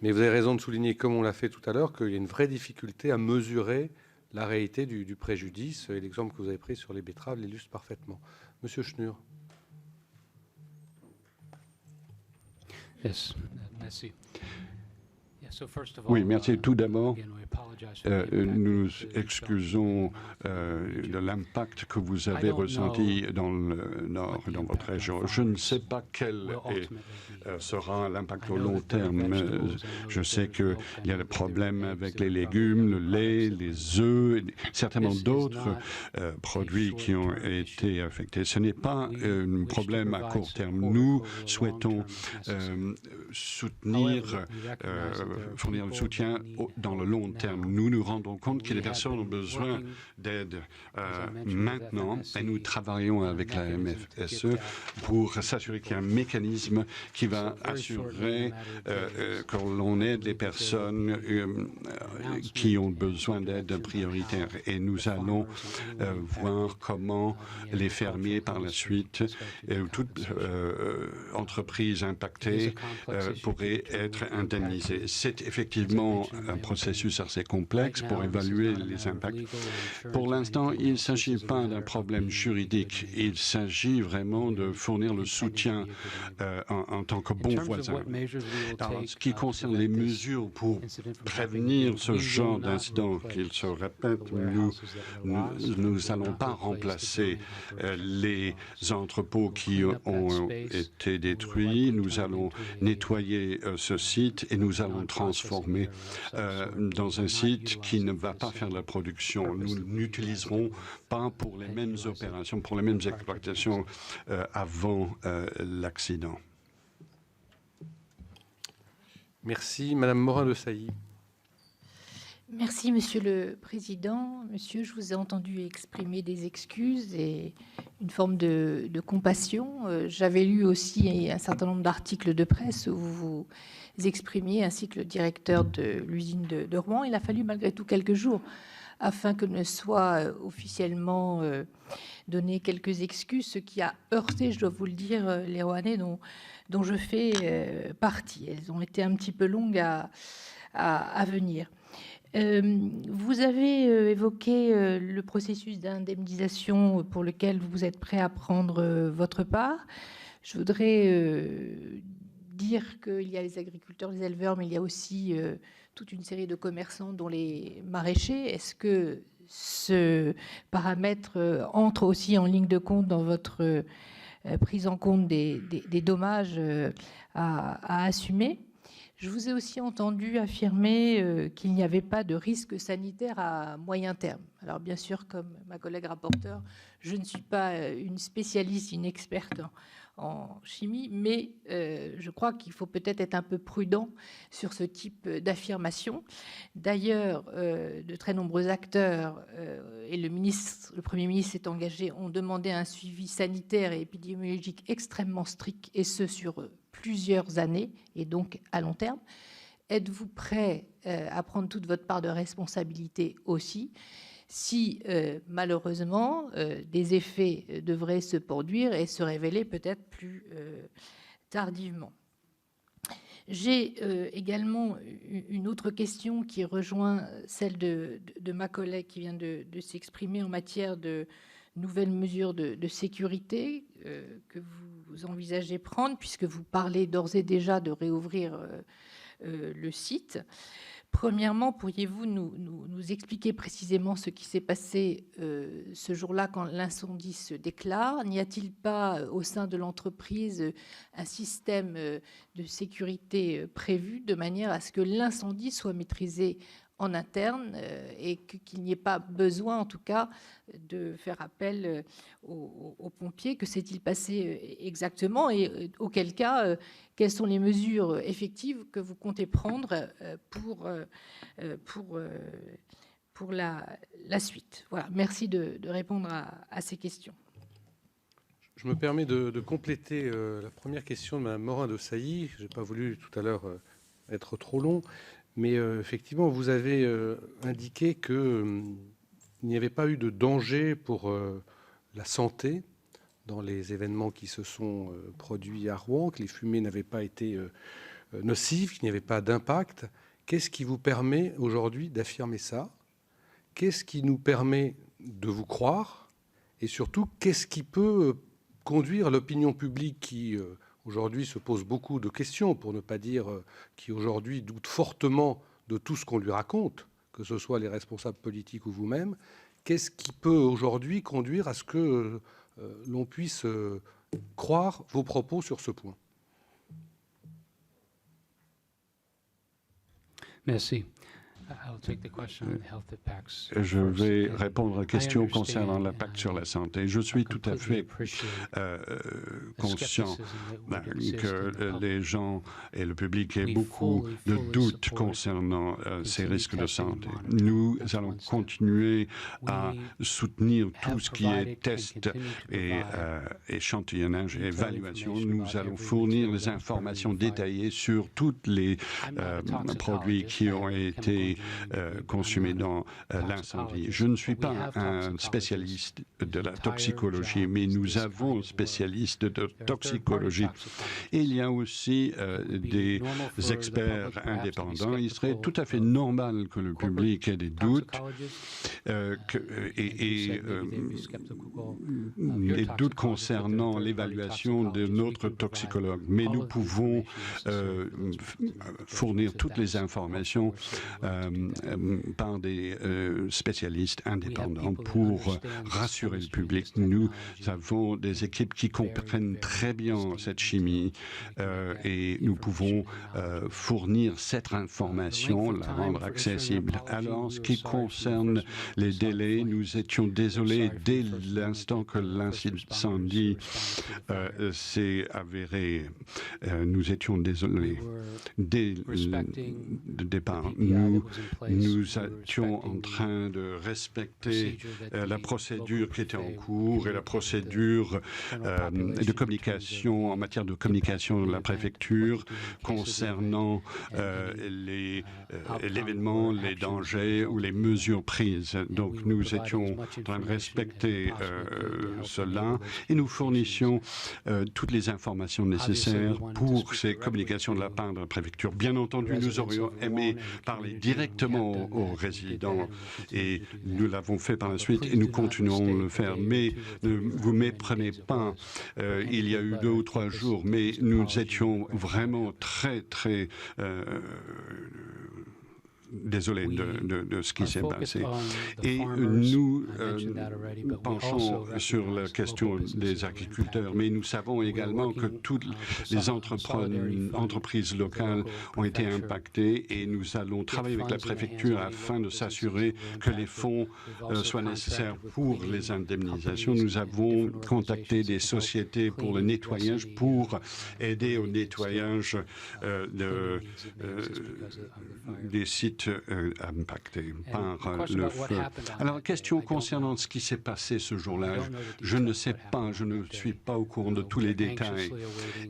[SPEAKER 1] Mais vous avez raison de souligner, comme on l'a fait tout à l'heure, qu'il y a une vraie difficulté à mesurer la réalité du préjudice. Et l'exemple que vous avez pris sur les betteraves l'illustre parfaitement. Monsieur Schnur.
[SPEAKER 2] Yes, merci.
[SPEAKER 4] Oui, merci. Tout d'abord, nous excusons de l'impact que vous avez ressenti dans le Nord, dans votre région. Je ne sais pas quel sera l'impact au long terme. Je sais qu'il y a des problèmes avec les légumes, le lait, les œufs, certainement d'autres produits qui ont été affectés. Ce n'est pas un problème à court terme. Nous souhaitons fournir le soutien dans le long terme. Nous nous rendons compte que les personnes ont besoin d'aide maintenant et nous travaillons avec la MFSE pour s'assurer qu'il y a un mécanisme qui va assurer que l'on aide les personnes qui ont besoin d'aide prioritaire. Et nous allons voir comment les fermiers par la suite, toute entreprise impactée pourrait être indemnisée. c'est effectivement un processus assez complexe pour évaluer les impacts. Pour l'instant, il ne s'agit pas d'un problème juridique. Il s'agit vraiment de fournir le soutien en tant que bon voisin. Alors, ce qui concerne les mesures pour prévenir ce genre d'incident qu'il se répète, nous n'allons pas remplacer les entrepôts qui ont été détruits. Nous allons nettoyer ce site et nous allons transformer dans un site qui ne va pas faire de la production. Nous n'utiliserons pas pour les mêmes opérations, pour les mêmes exploitations avant l'accident.
[SPEAKER 1] Merci. Madame Morin-Desailly.
[SPEAKER 8] Merci, Monsieur le Président. Monsieur, je vous ai entendu exprimer des excuses et une forme de compassion. J'avais lu aussi un certain nombre d'articles de presse où vous vous exprimiez, ainsi que le directeur de l'usine de Rouen. Il a fallu malgré tout quelques jours afin que ne soient officiellement données quelques excuses, ce qui a heurté, je dois vous le dire, les Rouennais dont je fais partie. Elles ont été un petit peu longues à venir. Vous avez évoqué le processus d'indemnisation pour lequel vous êtes prêt à prendre votre part. Je voudrais dire qu'il y a les agriculteurs, les éleveurs, mais il y a aussi toute une série de commerçants, dont les maraîchers. Est-ce que ce paramètre entre aussi en ligne de compte dans votre prise en compte des dommages à assumer? Je vous ai aussi entendu affirmer qu'il n'y avait pas de risque sanitaire à moyen terme. Alors bien sûr, comme ma collègue rapporteure, je ne suis pas une spécialiste, une experte en chimie, mais je crois qu'il faut peut-être être un peu prudent sur ce type d'affirmation. D'ailleurs, de très nombreux acteurs et le Premier ministre s'est engagé, ont demandé un suivi sanitaire et épidémiologique extrêmement strict, et ce sur plusieurs années, et donc à long terme. Êtes-vous prêt à prendre toute votre part de responsabilité aussi, si malheureusement des effets devraient se produire et se révéler peut-être plus tardivement? J'ai également une autre question qui rejoint celle de ma collègue qui vient de s'exprimer en matière de nouvelles mesures de sécurité que vous envisagez prendre, puisque vous parlez d'ores et déjà de réouvrir le site. Premièrement, pourriez-vous nous expliquer précisément ce qui s'est passé ce jour-là quand l'incendie se déclare? N'y a-t-il pas au sein de l'entreprise un système de sécurité prévu de manière à ce que l'incendie soit maîtrisé en interne et qu'il n'y ait pas besoin, en tout cas, de faire appel aux pompiers? Que s'est-il passé exactement, et auquel cas, quelles sont les mesures effectives que vous comptez prendre pour la suite? Voilà, merci de répondre à ces questions.
[SPEAKER 1] Je me permets de compléter la première question de Mme Morin-Desailly. Je n'ai pas voulu tout à l'heure être trop long. Mais effectivement, vous avez indiqué qu'il n'y avait pas eu de danger pour la santé dans les événements qui se sont produits à Rouen, que les fumées n'avaient pas été nocives, qu'il n'y avait pas d'impact. Qu'est-ce qui vous permet aujourd'hui d'affirmer ça? Qu'est-ce qui nous permet de vous croire? Et surtout, qu'est-ce qui peut conduire l'opinion publique qui aujourd'hui se pose beaucoup de questions, pour ne pas dire qui aujourd'hui doute fortement de tout ce qu'on lui raconte, que ce soit les responsables politiques ou vous-même? Qu'est-ce qui peut aujourd'hui conduire à ce que l'on puisse croire vos propos sur ce point?
[SPEAKER 2] Merci.
[SPEAKER 4] Je vais répondre à la question concernant l'impact sur la santé. Je suis tout à fait conscient que les gens et le public aient beaucoup de doutes concernant ces risques de santé. Nous allons continuer à soutenir tout ce qui est test et échantillonnage et évaluation. Nous allons fournir des informations détaillées sur tous les produits qui ont été consumés dans l'incendie. Je ne suis pas un spécialiste de la toxicologie, mais nous avons un spécialiste de toxicologie. Et il y a aussi des experts indépendants. Il serait tout à fait normal que le public ait des doutes, des doutes concernant l'évaluation de notre toxicologue. Mais nous pouvons fournir toutes les informations par des spécialistes indépendants pour rassurer le public. Nous avons des équipes qui comprennent très bien cette chimie et nous pouvons fournir cette information, la rendre accessible. Alors, en ce qui concerne les délais, nous étions désolés dès l'instant que l'incendie s'est avéré. Nous étions désolés dès le départ. Nous étions en train de respecter la procédure qui était en cours et la procédure de communication, en matière de communication de la préfecture concernant l'événement, les dangers ou les mesures prises. Donc nous étions en train de respecter cela et nous fournissions toutes les informations nécessaires pour ces communications de la part de la préfecture. Bien entendu, nous aurions aimé parler directement aux résidents et nous l'avons fait par la suite et nous continuerons de le faire. Mais ne vous méprenez pas, il y a eu 2 ou 3 jours, mais nous étions vraiment très désolé de ce qui s'est passé. Et nous penchons sur la question des agriculteurs, mais nous savons également que toutes les entreprises locales ont été impactées et nous allons travailler avec la préfecture afin de s'assurer que les fonds soient nécessaires pour les indemnisations. Nous avons contacté des sociétés pour le nettoyage, pour aider au nettoyage des sites impactés par le feu. Alors, question concernant ce qui s'est passé ce jour-là, je ne sais pas, je ne suis pas au courant de tous les détails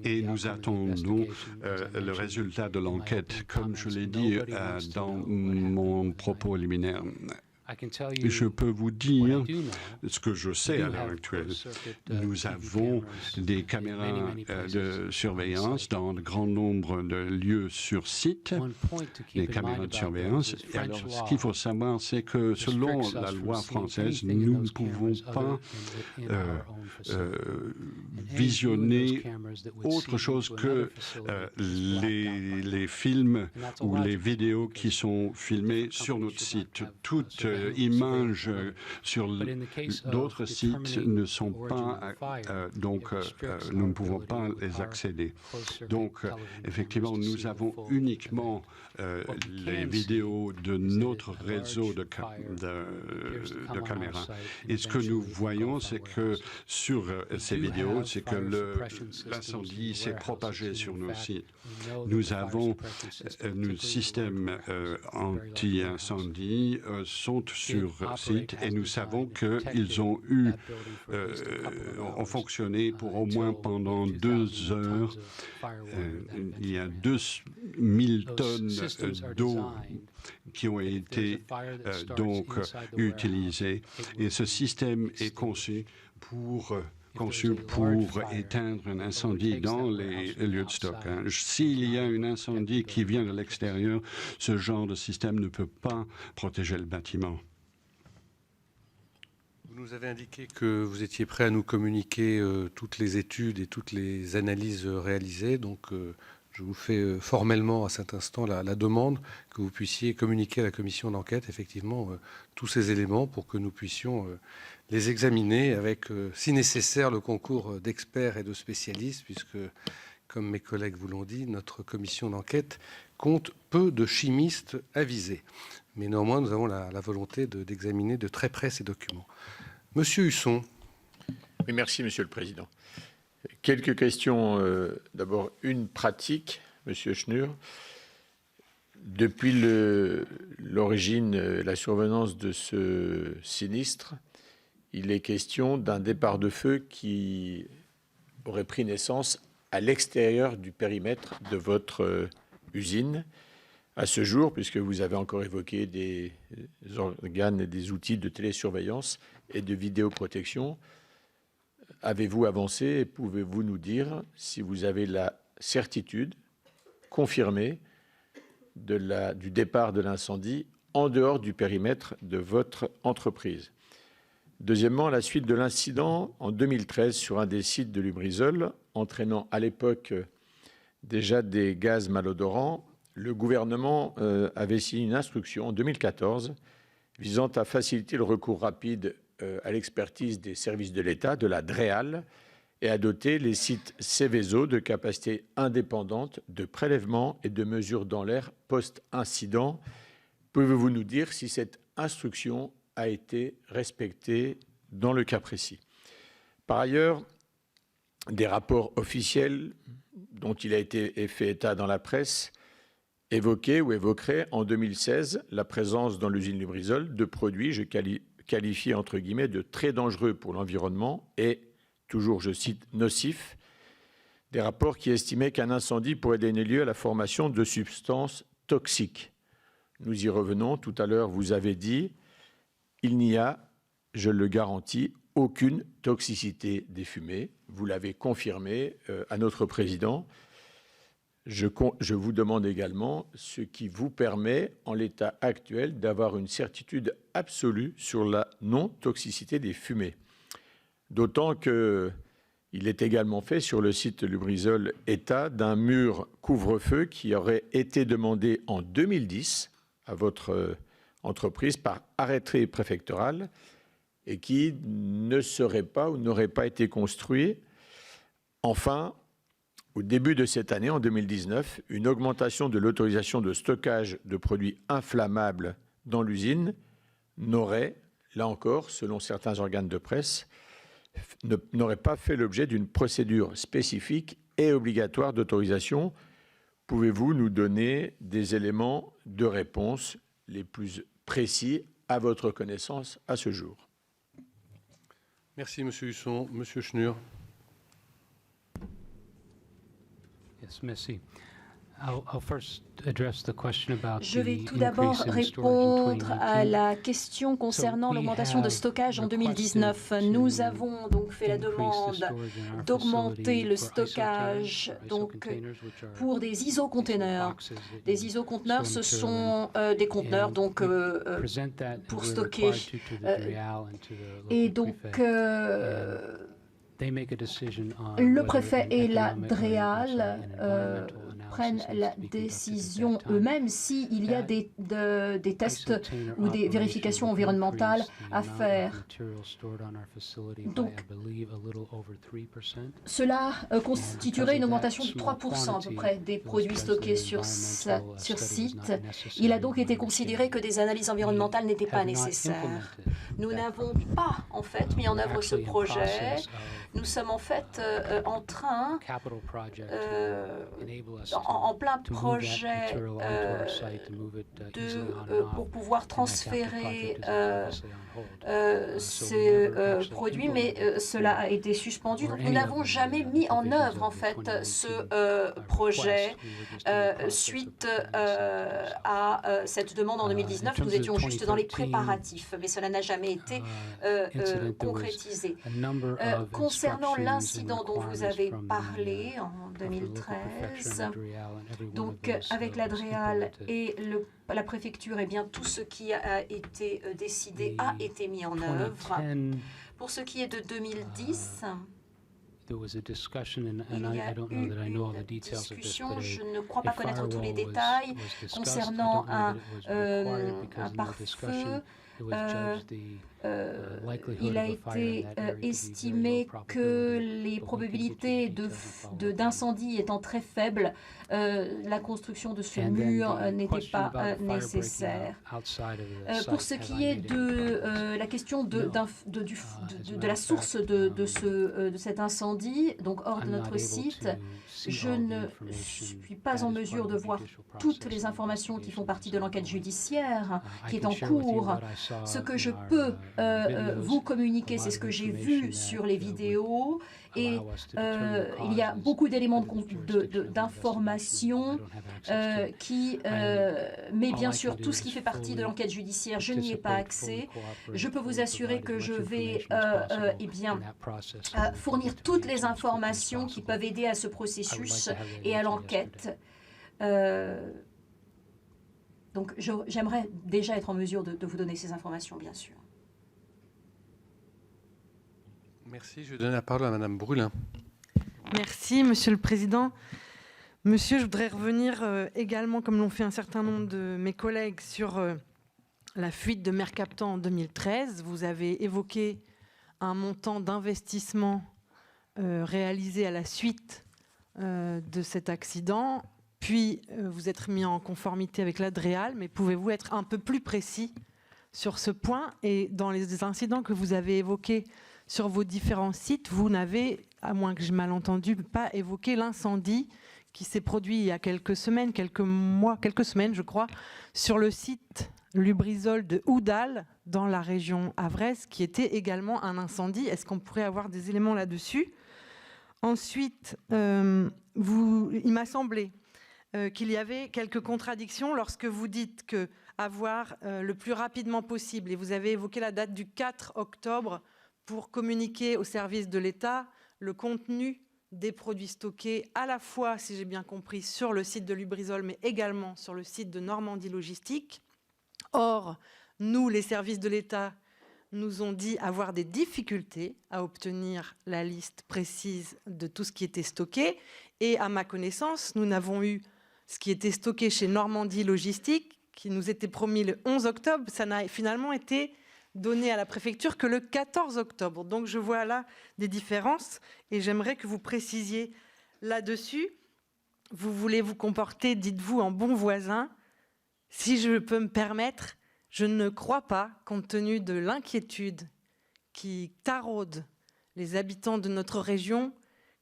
[SPEAKER 4] et nous attendons le résultat de l'enquête, comme je l'ai dit dans mon propos liminaire. Je peux vous dire ce que je sais à l'heure actuelle. Nous avons des caméras de surveillance dans un grand nombre de lieux sur site, des caméras de surveillance. Et alors, ce qu'il faut savoir, c'est que selon la loi française, nous ne pouvons pas visionner autre chose que les films ou les vidéos qui sont filmées sur notre site. Toute images sur d'autres sites ne sont pas, donc nous ne pouvons pas les accéder. Donc, effectivement, nous avons uniquement les vidéos de notre réseau de caméras. Et ce que nous voyons, c'est que sur ces vidéos, c'est que l'incendie s'est propagé sur nos sites. Nous avons nos systèmes anti-incendie sont sur site et nous savons qu'ils ont fonctionné pour au moins pendant 2 heures. Il y a 2000 tonnes d'eau qui ont été utilisées et ce système est conçu pour éteindre un incendie dans les lieux de stockage. S'il y a un incendie qui vient de l'extérieur, ce genre de système ne peut pas protéger le bâtiment.
[SPEAKER 1] Vous nous avez indiqué que vous étiez prêt à nous communiquer toutes les études et toutes les analyses réalisées. Donc, je vous fais formellement à cet instant la demande que vous puissiez communiquer à la commission d'enquête, effectivement, tous ces éléments pour que nous puissions les examiner avec, si nécessaire, le concours d'experts et de spécialistes, puisque, comme mes collègues vous l'ont dit, notre commission d'enquête compte peu de chimistes avisés. Mais néanmoins, nous avons la volonté d'examiner de très près ces documents. Monsieur Husson.
[SPEAKER 9] Oui, merci, Monsieur le Président. Quelques questions. D'abord, une pratique, Monsieur Schnur. Depuis l'origine, la survenance de ce sinistre, il est question d'un départ de feu qui aurait pris naissance à l'extérieur du périmètre de votre usine, À ce jour, puisque vous avez encore évoqué des organes et des outils de télésurveillance et de vidéoprotection, avez-vous avancé et pouvez-vous nous dire si vous avez la certitude confirmée du départ de l'incendie en dehors du périmètre de votre entreprise? Deuxièmement, à la suite de l'incident en 2013 sur un des sites de Lubrizol, entraînant à l'époque déjà des gaz malodorants, le gouvernement avait signé une instruction en 2014 visant à faciliter le recours rapide à l'expertise des services de l'État, de la DREAL, et à doter les sites Seveso de capacités indépendantes de prélèvement et de mesure dans l'air post-incident. Pouvez-vous nous dire si cette instruction a été respectée dans le cas précis? Par ailleurs, des rapports officiels dont il a été fait état dans la presse évoquaient ou évoqueraient en 2016 la présence dans l'usine Lubrizol de produits, je qualifie entre guillemets, de très dangereux pour l'environnement et, toujours je cite, nocifs, des rapports qui estimaient qu'un incendie pourrait donner lieu à la formation de substances toxiques. Nous y revenons. Tout à l'heure, vous avez dit, il n'y a, je le garantis, aucune toxicité des fumées. Vous l'avez confirmé à notre président. Je vous demande également ce qui vous permet, en l'état actuel, d'avoir une certitude absolue sur la non-toxicité des fumées. D'autant qu'il est également fait sur le site Lubrizol état d'un mur couvre-feu qui aurait été demandé en 2010 à votre entreprise par arrêté préfectoral et qui ne serait pas ou n'aurait pas été construit. Enfin, au début de cette année, en 2019, une augmentation de l'autorisation de stockage de produits inflammables dans l'usine n'aurait, là encore, selon certains organes de presse, n'aurait pas fait l'objet d'une procédure spécifique et obligatoire d'autorisation. Pouvez-vous nous donner des éléments de réponse les plus précis à votre connaissance à ce jour?
[SPEAKER 1] Merci, Monsieur Husson. Monsieur Schnur.
[SPEAKER 2] Yes, merci.
[SPEAKER 3] Je vais tout d'abord répondre à la question concernant l'augmentation de stockage en 2019. Nous avons donc fait la demande d'augmenter le stockage pour des ISO-containers. Des ISO-conteneurs, ce sont des conteneurs donc, pour stocker. Et donc, le préfet et la DREAL prennent la décision eux-mêmes s'il y a des tests ou des vérifications environnementales à faire. Donc, cela constituerait une augmentation de 3% à peu près des produits stockés sur site. Il a donc été considéré que des analyses environnementales n'étaient pas nécessaires. Nous n'avons pas, en fait, mis en œuvre ce projet. Nous sommes en fait en train, en plein projet pour pouvoir transférer ces produits, mais cela a été suspendu. Donc, nous n'avons jamais mis en œuvre en fait ce projet suite à cette demande en 2019. Nous étions juste dans les préparatifs, mais cela n'a jamais été concrétisé. Concernant l'incident dont vous avez parlé en 2013, donc avec la DREAL et la préfecture, eh bien, tout ce qui a été décidé a été mis en œuvre. Pour ce qui est de 2010, il y a eu une discussion, je ne crois pas connaître tous les détails, concernant un pare-feu. Il a été estimé que les probabilités d'incendie étant très faibles, la construction de ce mur n'était pas nécessaire. Pour ce qui est de la question de la source de cet incendie, donc hors de notre site, je ne suis pas en mesure de voir toutes les informations qui font partie de l'enquête judiciaire qui est en cours. Ce que je peux vous communiquer, c'est ce que j'ai vu sur les vidéos. Et il y a beaucoup d'éléments d'information mais bien sûr, tout ce qui fait partie de l'enquête judiciaire, je n'y ai pas accès. Je peux vous assurer que je vais fournir toutes les informations qui peuvent aider à ce processus et à l'enquête. Donc, j'aimerais déjà être en mesure de vous donner ces informations, bien sûr.
[SPEAKER 1] Merci. Je vais donner la parole à Madame Brulin.
[SPEAKER 10] Merci, Monsieur le Président. Monsieur, je voudrais revenir également, comme l'ont fait un certain nombre de mes collègues, sur la fuite de Mercaptan en 2013. Vous avez évoqué un montant d'investissement réalisé à la suite de cet accident, puis vous êtes mis en conformité avec l'ADREAL, mais pouvez-vous être un peu plus précis sur ce point? Et dans les incidents que vous avez évoqués sur vos différents sites, vous n'avez, à moins que j'ai mal entendu, pas évoqué l'incendie qui s'est produit il y a quelques semaines, je crois, sur le site Lubrizol de Oudal, dans la région Avraise, qui était également un incendie. Est-ce qu'on pourrait avoir des éléments là-dessus? Ensuite, il m'a semblé qu'il y avait quelques contradictions lorsque vous dites que avoir le plus rapidement possible, et vous avez évoqué la date du 4 octobre pour communiquer aux services de l'État le contenu des produits stockés à la fois, si j'ai bien compris, sur le site de Lubrizol, mais également sur le site de Normandie Logistique. Or, nous, les services de l'État, nous ont dit avoir des difficultés à obtenir la liste précise de tout ce qui était stocké. Et à ma connaissance, nous n'avons eu ce qui était stocké chez Normandie Logistique, qui nous était promis le 11 octobre. Ça n'a finalement été donné à la préfecture que le 14 octobre. Donc je vois là des différences et j'aimerais que vous précisiez là-dessus. Vous voulez vous comporter, dites-vous, en bon voisin. Si je peux me permettre, je ne crois pas, compte tenu de l'inquiétude qui taraude les habitants de notre région,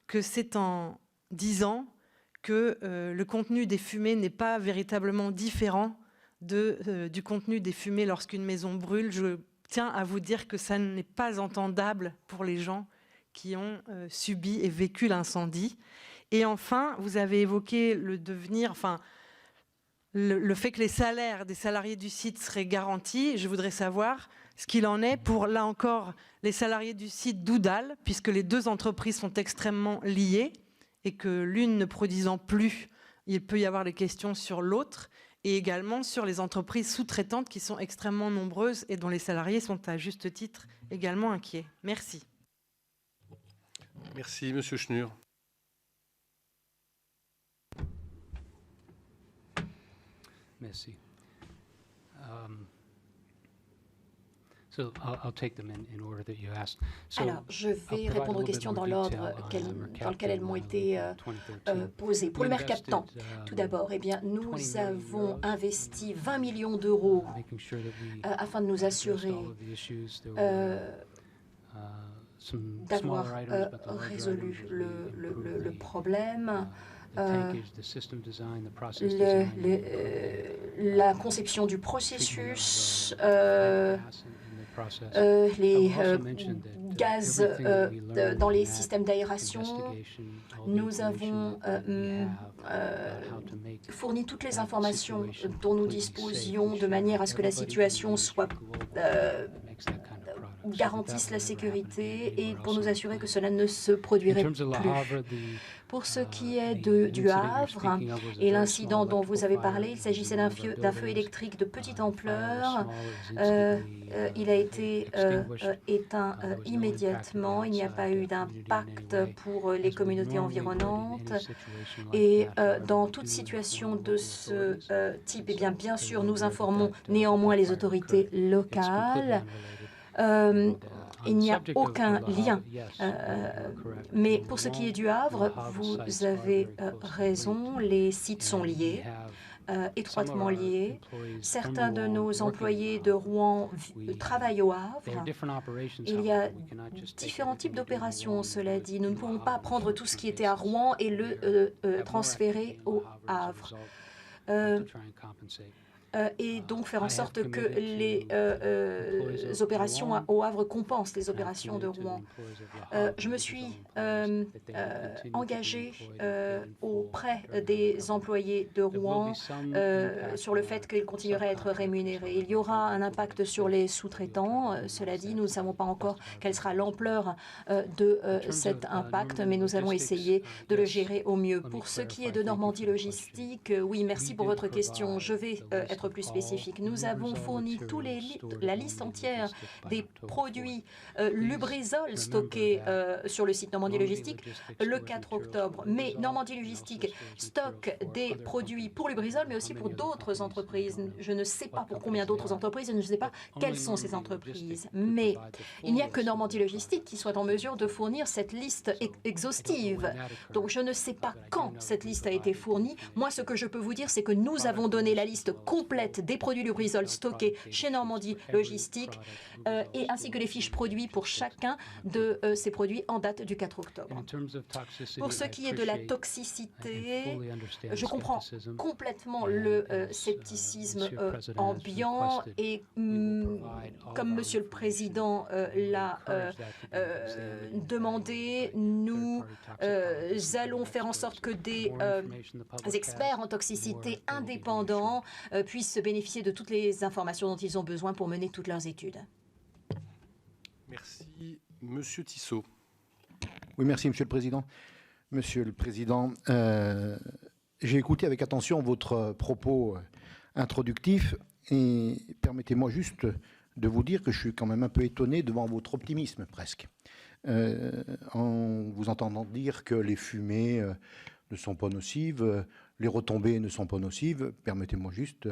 [SPEAKER 10] que c'est en disant que le contenu des fumées n'est pas véritablement différent du contenu des fumées lorsqu'une maison brûle. Je tiens à vous dire que ça n'est pas entendable pour les gens qui ont subi et vécu l'incendie. Et enfin, vous avez évoqué le fait que les salaires des salariés du site seraient garantis. Je voudrais savoir ce qu'il en est pour, là encore, les salariés du site d'Oudal, puisque les deux entreprises sont extrêmement liées et que l'une ne produisant plus, il peut y avoir des questions sur l'autre, et également sur les entreprises sous-traitantes qui sont extrêmement nombreuses et dont les salariés sont à juste titre également inquiets. Merci.
[SPEAKER 1] Merci, Monsieur Schnur.
[SPEAKER 2] Merci. So I'll take them in order that you asked.
[SPEAKER 3] Alors, je vais répondre aux questions dans l'ordre dans lequel elles m'ont été posées. Pour le Mercaptan, tout d'abord, nous avons investi 20 millions d'euros afin de nous assurer d'avoir résolu le problème. La conception du processus, les gaz dans les systèmes d'aération. Nous avons fourni toutes les informations dont nous disposions de manière à ce que la situation soit garantisse la sécurité et pour nous assurer que cela ne se produirait plus. Pour ce qui est du Havre et l'incident dont vous avez parlé, il s'agissait d'un feu électrique de petite ampleur. Il a été éteint immédiatement. Il n'y a pas eu d'impact pour les communautés environnantes. Et dans toute situation de ce type, bien sûr, nous informons néanmoins les autorités locales. Il n'y a aucun lien. Mais pour ce qui est du Havre, vous avez raison, les sites sont liés, étroitement liés. Certains de nos employés de Rouen travaillent au Havre. Il y a différents types d'opérations, cela dit. Nous ne pouvons pas prendre tout ce qui était à Rouen et le transférer au Havre. et donc faire en sorte que les opérations au Havre compensent les opérations de Rouen. Je me suis engagée auprès des employés de Rouen sur le fait qu'ils continueraient à être rémunérés. Il y aura un impact sur les sous-traitants. Cela dit, nous ne savons pas encore quelle sera l'ampleur de cet impact, mais nous allons essayer de le gérer au mieux. Pour ce qui est de Normandie Logistique, oui, merci pour votre question. Je vais être plus spécifique. Nous avons fourni la liste entière des produits Lubrizol stockés sur le site Normandie Logistique le 4 octobre. Mais Normandie Logistique stocke des produits pour Lubrizol, mais aussi pour d'autres entreprises. Je ne sais pas pour combien d'autres entreprises, je ne sais pas quelles sont ces entreprises. Mais il n'y a que Normandie Logistique qui soit en mesure de fournir cette liste exhaustive. Donc je ne sais pas quand cette liste a été fournie. Moi, ce que je peux vous dire, c'est que nous avons donné la liste complète des produits Lubrizol stockés chez Normandie Logistique et ainsi que les fiches produits pour chacun de ces produits en date du 4 octobre. Pour ce qui est de la toxicité, je comprends complètement le scepticisme ambiant et comme Monsieur le Président l'a demandé, nous allons faire en sorte que des experts en toxicité indépendants puissent bénéficier de toutes les informations dont ils ont besoin pour mener toutes leurs études.
[SPEAKER 1] Merci. Monsieur Tissot.
[SPEAKER 11] Oui, merci, Monsieur le Président. Monsieur le Président, j'ai écouté avec attention votre propos introductif et permettez-moi juste de vous dire que je suis quand même un peu étonné devant votre optimisme, presque. En vous entendant dire que les fumées ne sont pas nocives, les retombées ne sont pas nocives, permettez-moi juste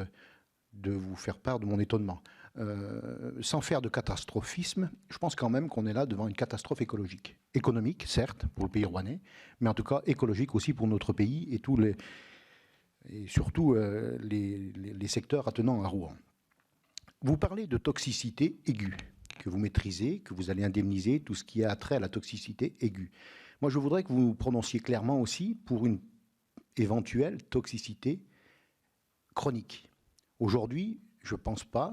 [SPEAKER 11] de vous faire part de mon étonnement. Sans faire de catastrophisme, je pense quand même qu'on est là devant une catastrophe écologique. Économique, certes, pour le pays rouennais, mais en tout cas écologique aussi pour notre pays et surtout les secteurs attenants à Rouen. Vous parlez de toxicité aiguë, que vous maîtrisez, que vous allez indemniser, tout ce qui a trait à la toxicité aiguë. Moi, je voudrais que vous vous prononciez clairement aussi pour une éventuelle toxicité chronique. Aujourd'hui, je pense pas,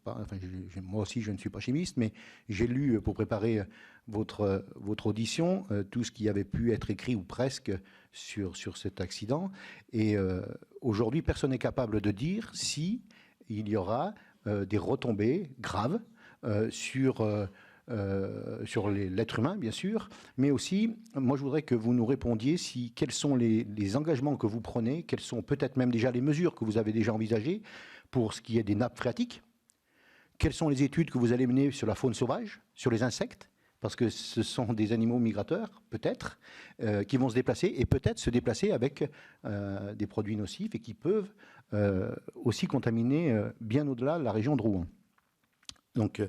[SPEAKER 11] enfin, moi aussi je ne suis pas chimiste, mais j'ai lu pour préparer votre audition tout ce qui avait pu être écrit ou presque sur cet accident. Et aujourd'hui, personne n'est capable de dire si il y aura des retombées graves sur l'être humain, bien sûr, mais aussi, moi je voudrais que vous nous répondiez quels sont les engagements que vous prenez, quelles sont peut-être même déjà les mesures que vous avez déjà envisagées pour ce qui est des nappes phréatiques, quelles sont les études que vous allez mener sur la faune sauvage, sur les insectes, parce que ce sont des animaux migrateurs, peut-être, qui vont se déplacer, et peut-être se déplacer avec des produits nocifs et qui peuvent aussi contaminer bien au-delà la région de Rouen. Donc,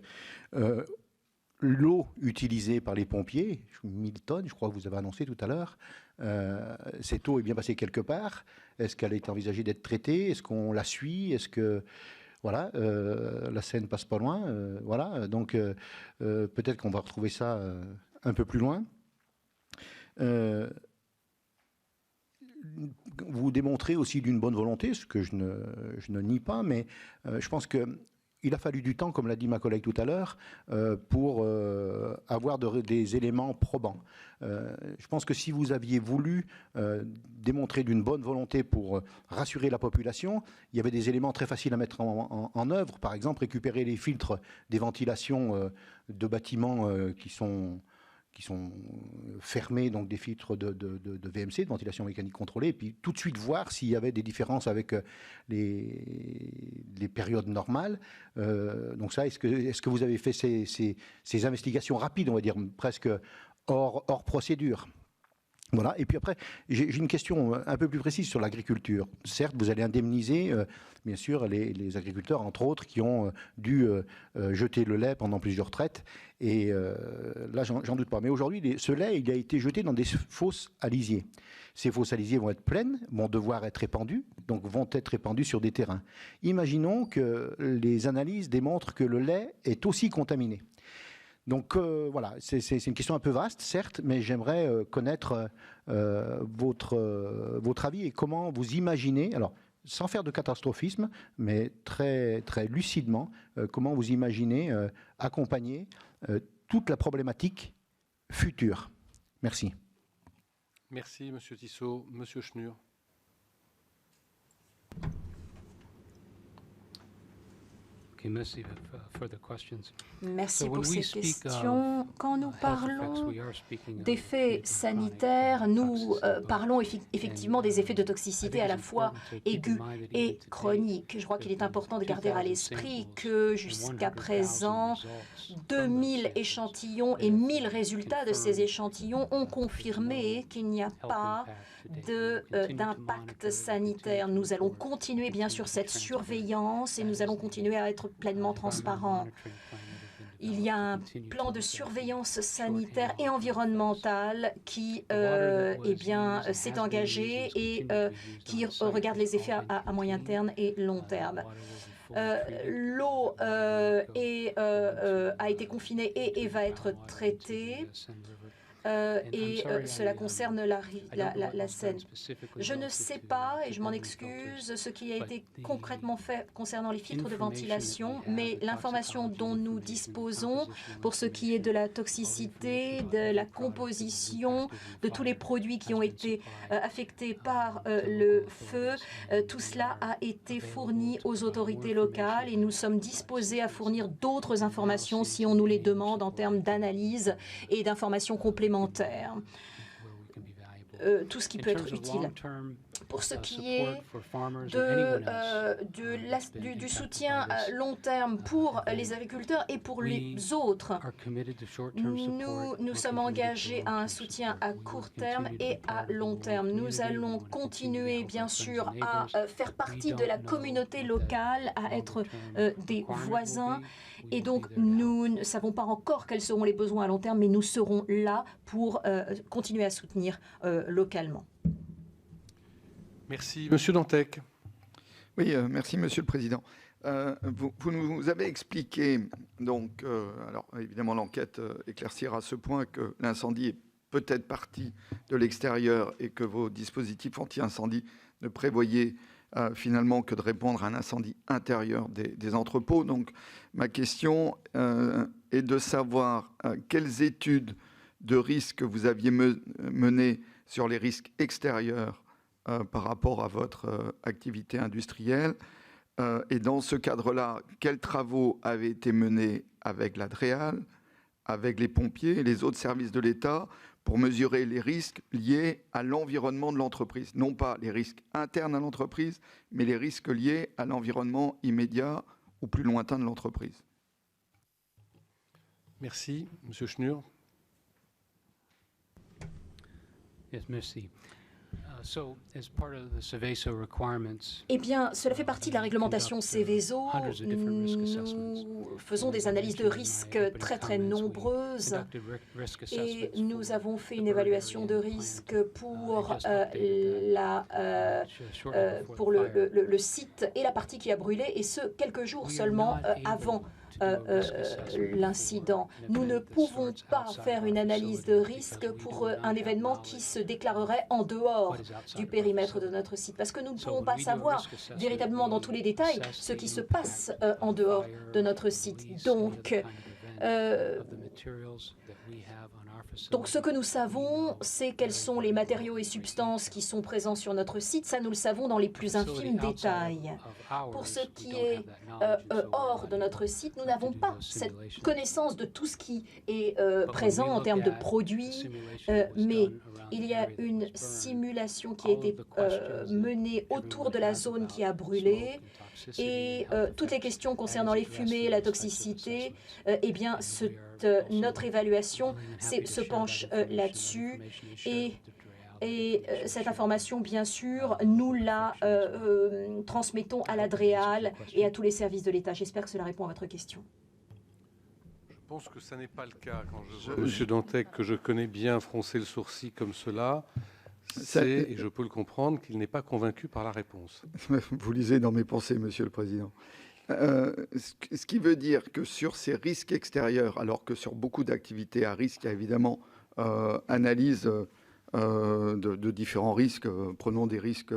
[SPEAKER 11] l'eau utilisée par les pompiers, 1000 tonnes, je crois que vous avez annoncé tout à l'heure, cette eau est bien passée quelque part. Est-ce qu'elle a été envisagée d'être traitée? Est-ce qu'on la suit? Est-ce que voilà, la Seine passe pas loin? Voilà, donc peut-être qu'on va retrouver ça un peu plus loin. Vous démontrez aussi d'une bonne volonté, ce que je ne nie pas, mais je pense qu'il a fallu du temps, comme l'a dit ma collègue tout à l'heure, pour avoir des éléments probants. Je pense que si vous aviez voulu démontrer d'une bonne volonté pour rassurer la population, il y avait des éléments très faciles à mettre en œuvre. Par exemple, récupérer les filtres des ventilations de bâtiments qui sont fermés, donc des filtres de VMC, de ventilation mécanique contrôlée, et puis tout de suite voir s'il y avait des différences avec les périodes normales. Donc ça, est-ce que vous avez fait ces investigations rapides, on va dire, presque hors procédure? Voilà. Et puis après, j'ai une question un peu plus précise sur l'agriculture. Certes, vous allez indemniser, bien sûr, les agriculteurs, entre autres, qui ont dû jeter le lait pendant plusieurs traites. Et là, j'en doute pas. Mais aujourd'hui, ce lait, il a été jeté dans des fosses alisiers. Ces fosses alisiers vont être pleines, vont devoir être répandues, donc vont être répandues sur des terrains. Imaginons que les analyses démontrent que le lait est aussi contaminé. Donc voilà, c'est une question un peu vaste, certes, mais j'aimerais connaître votre avis et comment vous imaginez. Alors, sans faire de catastrophisme, mais très, très lucidement, comment vous imaginez accompagner toute la problématique future. Merci.
[SPEAKER 1] Merci, Monsieur Tissot. Monsieur Schnur.
[SPEAKER 3] Merci pour ces questions. Quand nous parlons d'effets sanitaires, nous parlons effectivement des effets de toxicité à la fois aigus et chroniques. Je crois qu'il est important de garder à l'esprit que jusqu'à présent, 2000 échantillons et 1000 résultats de ces échantillons ont confirmé qu'il n'y a pas d'impact sanitaire. Nous allons continuer bien sûr cette surveillance et nous allons continuer à être pleinement transparents. Il y a un plan de surveillance sanitaire et environnementale qui s'est engagé et qui regarde les effets à moyen terme et long terme. L'eau a été confinée et va être traitée. Cela concerne la Seine. Je ne sais pas, et je m'en excuse, ce qui a été concrètement fait concernant les filtres de ventilation, mais l'information dont nous disposons pour ce qui est de la toxicité, de la composition, de tous les produits qui ont été affectés par le feu, tout cela a été fourni aux autorités locales et nous sommes disposés à fournir d'autres informations si on nous les demande en termes d'analyse et d'informations complémentaires. Tout ce qui peut être utile. Pour ce qui est du soutien à long terme pour les agriculteurs et pour les autres, nous sommes engagés à un soutien à court terme et à long terme. Nous allons continuer, bien sûr, à faire partie de la communauté locale, à être des voisins. Et donc, nous ne savons pas encore quels seront les besoins à long terme, mais nous serons là pour continuer à soutenir localement.
[SPEAKER 1] Merci. Monsieur Dantec.
[SPEAKER 12] Oui, merci, Monsieur le Président. Vous nous avez expliqué, donc, alors évidemment l'enquête éclaircira ce point, que l'incendie est peut-être parti de l'extérieur et que vos dispositifs anti-incendie ne prévoyaient finalement que de répondre à un incendie intérieur des entrepôts. Donc ma question est de savoir quelles études de risque vous aviez menées sur les risques extérieurs par rapport à votre activité industrielle. Et dans ce cadre-là, quels travaux avaient été menés avec la DREAL, avec les pompiers et les autres services de l'État pour mesurer les risques liés à l'environnement de l'entreprise? Non pas les risques internes à l'entreprise, mais les risques liés à l'environnement immédiat ou plus lointain de l'entreprise.
[SPEAKER 1] Merci. Monsieur Schnur.
[SPEAKER 2] Yes, merci.
[SPEAKER 3] Eh bien, cela fait partie de la réglementation Seveso. Nous faisons des analyses de risque très nombreuses et nous avons fait une évaluation de risque pour le site et la partie qui a brûlé, et ce, quelques jours seulement avant l'incident. Nous ne pouvons pas faire une analyse de risque pour un événement qui se déclarerait en dehors du périmètre de notre site, parce que nous ne pourrons pas savoir véritablement dans tous les détails ce qui se passe en dehors de notre site. Donc, ce que nous savons, c'est quels sont les matériaux et substances qui sont présents sur notre site. Ça, nous le savons dans les plus infimes détails. Pour ce qui est hors de notre site, nous n'avons pas cette connaissance de tout ce qui est présent en termes de produits, mais il y a une simulation qui a été menée autour de la zone qui a brûlé, et toutes les questions concernant les fumées, la toxicité, eh bien, notre évaluation se penche là-dessus, et cette information, bien sûr, nous la transmettons à la DREAL et à tous les services de l'État. J'espère que cela répond à votre question.
[SPEAKER 1] Je pense que ça n'est pas le cas. Quand je vois M. Dantec, que je connais bien, froncer le sourcil comme cela, et je peux le comprendre, qu'il n'est pas convaincu par la réponse.
[SPEAKER 12] Vous lisez dans mes pensées, Monsieur le Président. Ce qui veut dire que sur ces risques extérieurs, alors que sur beaucoup d'activités à risque, il y a évidemment analyse de différents risques. Prenons des risques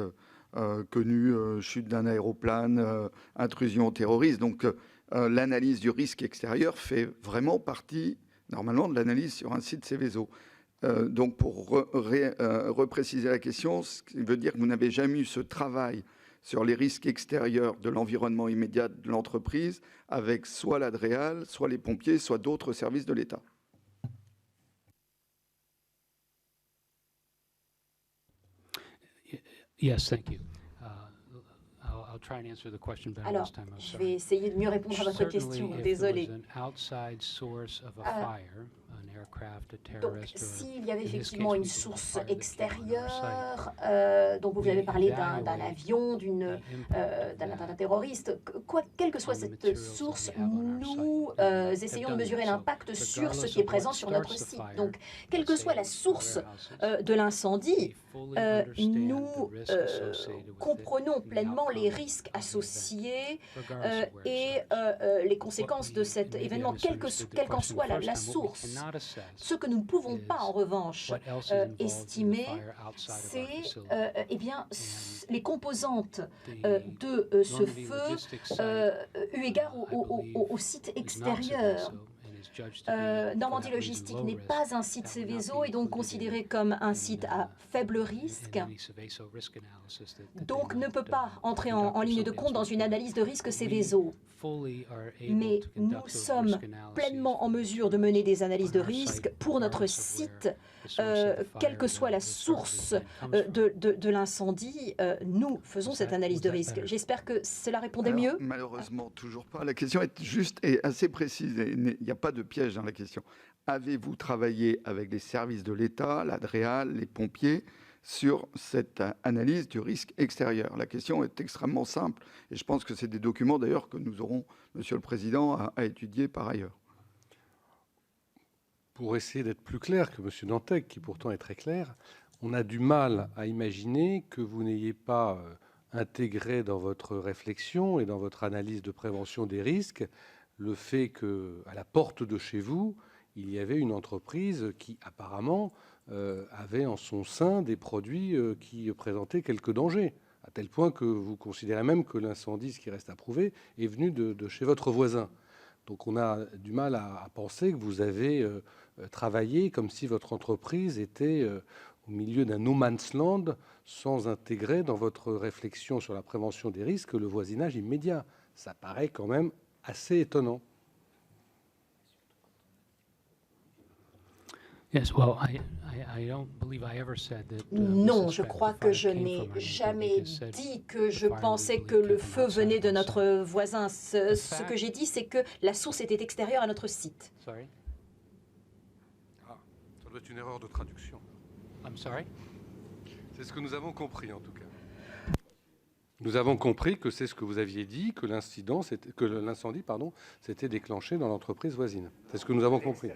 [SPEAKER 12] connues, chute d'un aéroplane, intrusion terroriste. Donc l'analyse du risque extérieur fait vraiment partie, normalement, de l'analyse sur un site Seveso. Donc pour repréciser la question, ce qui veut dire que vous n'avez jamais eu ce travail sur les risques extérieurs de l'environnement immédiat de l'entreprise avec soit l'ADREAL, soit les pompiers, soit d'autres services de l'État.
[SPEAKER 2] Yes, thank you. I'll try and answer the question better
[SPEAKER 3] Alors,
[SPEAKER 2] this time. I'm
[SPEAKER 3] je
[SPEAKER 2] sorry.
[SPEAKER 3] vais essayer de mieux répondre à votre
[SPEAKER 2] Certainly,
[SPEAKER 3] question.
[SPEAKER 2] if there
[SPEAKER 3] Désolé.
[SPEAKER 2] was an outside source of a fire, an aircraft, a
[SPEAKER 3] Donc,
[SPEAKER 2] terrorist, or
[SPEAKER 3] s'il y avait
[SPEAKER 2] in this
[SPEAKER 3] effectivement
[SPEAKER 2] case,
[SPEAKER 3] une
[SPEAKER 2] we could
[SPEAKER 3] source
[SPEAKER 2] fire the killing on our
[SPEAKER 3] extérieure, donc vous avez parlé d'un avion, d'un
[SPEAKER 2] that
[SPEAKER 3] attentat terroriste, quelle que soit
[SPEAKER 2] on the
[SPEAKER 3] cette
[SPEAKER 2] materials
[SPEAKER 3] source,
[SPEAKER 2] that we have on our
[SPEAKER 3] nous
[SPEAKER 2] site, have
[SPEAKER 3] essayons de
[SPEAKER 2] done
[SPEAKER 3] mesurer
[SPEAKER 2] that. So,
[SPEAKER 3] l'impact sur ce
[SPEAKER 2] regardless
[SPEAKER 3] qui est
[SPEAKER 2] of what
[SPEAKER 3] présent sur notre
[SPEAKER 2] starts the
[SPEAKER 3] site.
[SPEAKER 2] fire,
[SPEAKER 3] Donc, quelle que
[SPEAKER 2] let's
[SPEAKER 3] soit
[SPEAKER 2] say
[SPEAKER 3] la
[SPEAKER 2] it's the
[SPEAKER 3] source
[SPEAKER 2] warehouses,
[SPEAKER 3] de l'incendie,
[SPEAKER 2] we fully understand
[SPEAKER 3] nous
[SPEAKER 2] the risks associated with it
[SPEAKER 3] comprenons
[SPEAKER 2] and the
[SPEAKER 3] pleinement les
[SPEAKER 2] outcome
[SPEAKER 3] risques
[SPEAKER 2] of the event,
[SPEAKER 3] associés
[SPEAKER 2] regardless of where it
[SPEAKER 3] et
[SPEAKER 2] starts.
[SPEAKER 3] les conséquences de cet
[SPEAKER 2] Maybe I
[SPEAKER 3] événement, quelle
[SPEAKER 2] misunderstood the
[SPEAKER 3] qu'en
[SPEAKER 2] question
[SPEAKER 3] soit
[SPEAKER 2] the first
[SPEAKER 3] la
[SPEAKER 2] time. What we
[SPEAKER 3] source.
[SPEAKER 2] cannot assess
[SPEAKER 3] Ce que nous ne pouvons pas, en revanche,
[SPEAKER 2] what else is involved in the
[SPEAKER 3] estimer,
[SPEAKER 2] fire outside of our
[SPEAKER 3] c'est
[SPEAKER 2] facility.
[SPEAKER 3] eh bien, les composantes
[SPEAKER 2] The
[SPEAKER 3] de ce
[SPEAKER 2] Normandy
[SPEAKER 3] feu
[SPEAKER 2] Logistics site,
[SPEAKER 3] eu égard
[SPEAKER 2] I believe,
[SPEAKER 3] au site
[SPEAKER 2] is not
[SPEAKER 3] extérieur.
[SPEAKER 2] Seveso and is judged to be, for
[SPEAKER 3] Normandie
[SPEAKER 2] that reason,
[SPEAKER 3] Logistique
[SPEAKER 2] low
[SPEAKER 3] n'est
[SPEAKER 2] risk.
[SPEAKER 3] pas un site
[SPEAKER 2] That would not
[SPEAKER 3] Seveso
[SPEAKER 2] be
[SPEAKER 3] et donc
[SPEAKER 2] included
[SPEAKER 3] considéré comme un site à faible
[SPEAKER 2] in
[SPEAKER 3] risque,
[SPEAKER 2] any Seveso risk analysis that
[SPEAKER 3] donc
[SPEAKER 2] they
[SPEAKER 3] ne
[SPEAKER 2] might,
[SPEAKER 3] peut pas entrer en
[SPEAKER 2] conduct
[SPEAKER 3] ligne de
[SPEAKER 2] themselves
[SPEAKER 3] compte dans une analyse de risque Seveso.
[SPEAKER 2] fully are able
[SPEAKER 3] Mais
[SPEAKER 2] to
[SPEAKER 3] nous
[SPEAKER 2] conduct those
[SPEAKER 3] sommes
[SPEAKER 2] risk analyses
[SPEAKER 3] pleinement en
[SPEAKER 2] for
[SPEAKER 3] mesure de mener des analyses de
[SPEAKER 2] on our
[SPEAKER 3] risque
[SPEAKER 2] site,
[SPEAKER 3] pour notre
[SPEAKER 2] regardless of where
[SPEAKER 3] site,
[SPEAKER 2] the source of the
[SPEAKER 3] quelle
[SPEAKER 2] fire
[SPEAKER 3] que
[SPEAKER 2] or
[SPEAKER 3] soit la
[SPEAKER 2] the start of the
[SPEAKER 3] source
[SPEAKER 2] event comes from.
[SPEAKER 3] de l'incendie, nous faisons
[SPEAKER 2] Was
[SPEAKER 3] cette
[SPEAKER 2] that-
[SPEAKER 3] analyse
[SPEAKER 2] was
[SPEAKER 3] de
[SPEAKER 2] that
[SPEAKER 3] risque.
[SPEAKER 2] better?
[SPEAKER 3] J'espère que cela répondait
[SPEAKER 12] Alors,
[SPEAKER 3] mieux.
[SPEAKER 12] malheureusement, toujours pas. La question est juste et assez précise. Il n'y a pas de piège dans la question. Avez-vous travaillé avec les services de l'État, l'ADREAL, les pompiers, sur cette analyse du risque extérieur? La question est extrêmement simple et je pense que c'est des documents d'ailleurs que nous aurons, Monsieur le Président, à étudier par ailleurs.
[SPEAKER 1] Pour essayer d'être plus clair que M. Dantec, qui pourtant est très clair, on a du mal à imaginer que vous n'ayez pas intégré dans votre réflexion et dans votre analyse de prévention des risques le fait qu'à la porte de chez vous, il y avait une entreprise qui apparemment avait en son sein des produits qui présentaient quelques dangers, à tel point que vous considérez même que l'incendie, ce qui reste à prouver, est venu de chez votre voisin. Donc on a du mal à penser que vous avez travaillé comme si votre entreprise était au milieu d'un no man's land, sans intégrer dans votre réflexion sur la prévention des risques le voisinage immédiat. Ça paraît quand même assez étonnant.
[SPEAKER 2] Yes, well, I don't believe I ever said that,
[SPEAKER 3] Non, je crois que je n'ai jamais dit que je pensais que le feu venait de notre voisin. Ce que j'ai dit, c'est que la source était extérieure à notre site.
[SPEAKER 2] Sorry?
[SPEAKER 1] Ah, ça doit être une erreur de traduction.
[SPEAKER 2] I'm sorry?
[SPEAKER 1] C'est ce que nous avons compris en tout cas. Nous avons compris que c'est ce que vous aviez dit, que l'incendie s'était déclenché dans l'entreprise voisine. C'est ce que nous avons compris.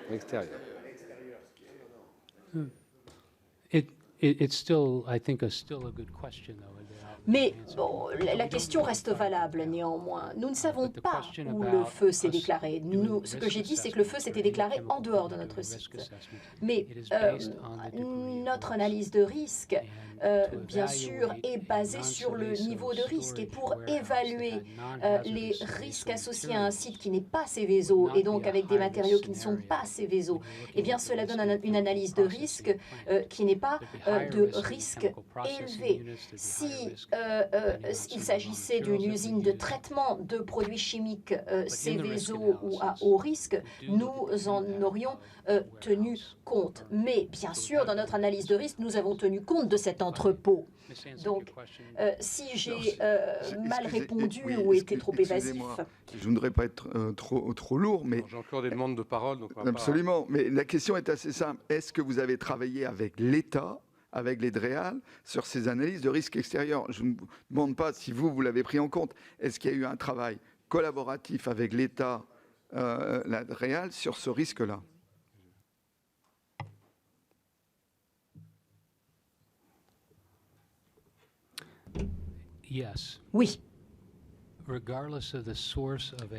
[SPEAKER 1] L'extérieur.
[SPEAKER 2] It's still, I think, still a good question, though.
[SPEAKER 3] Mais bon, la question reste valable néanmoins. Nous ne savons pas où le feu s'est déclaré. Ce que j'ai dit, c'est que le feu s'était déclaré en dehors de notre site. Mais notre analyse de risque, bien sûr, est basée sur le niveau de risque. Et pour évaluer les risques associés à un site qui n'est pas Seveso, et donc avec des matériaux qui ne sont pas Seveso, eh bien cela donne une analyse de risque qui n'est pas de risque élevé. Si il s'agissait d'une usine de traitement de produits chimiques Seveso ou à haut risque, nous en aurions tenu compte. Mais bien sûr, dans notre analyse de risque, nous avons tenu compte de cet entrepôt. Donc, si j'ai mal répondu ou été trop évasif...
[SPEAKER 12] Je ne voudrais pas être trop lourd, mais...
[SPEAKER 1] J'ai encore des demandes de parole. Donc
[SPEAKER 12] absolument, mais la question est assez simple. Est-ce que vous avez travaillé avec l'État, avec les DREAL, sur ces analyses de risque extérieur? Je ne vous demande pas si vous l'avez pris en compte. Est-ce qu'il y a eu un travail collaboratif avec l'État, la DREAL, sur ce risque-là?
[SPEAKER 2] Yes.
[SPEAKER 3] Oui.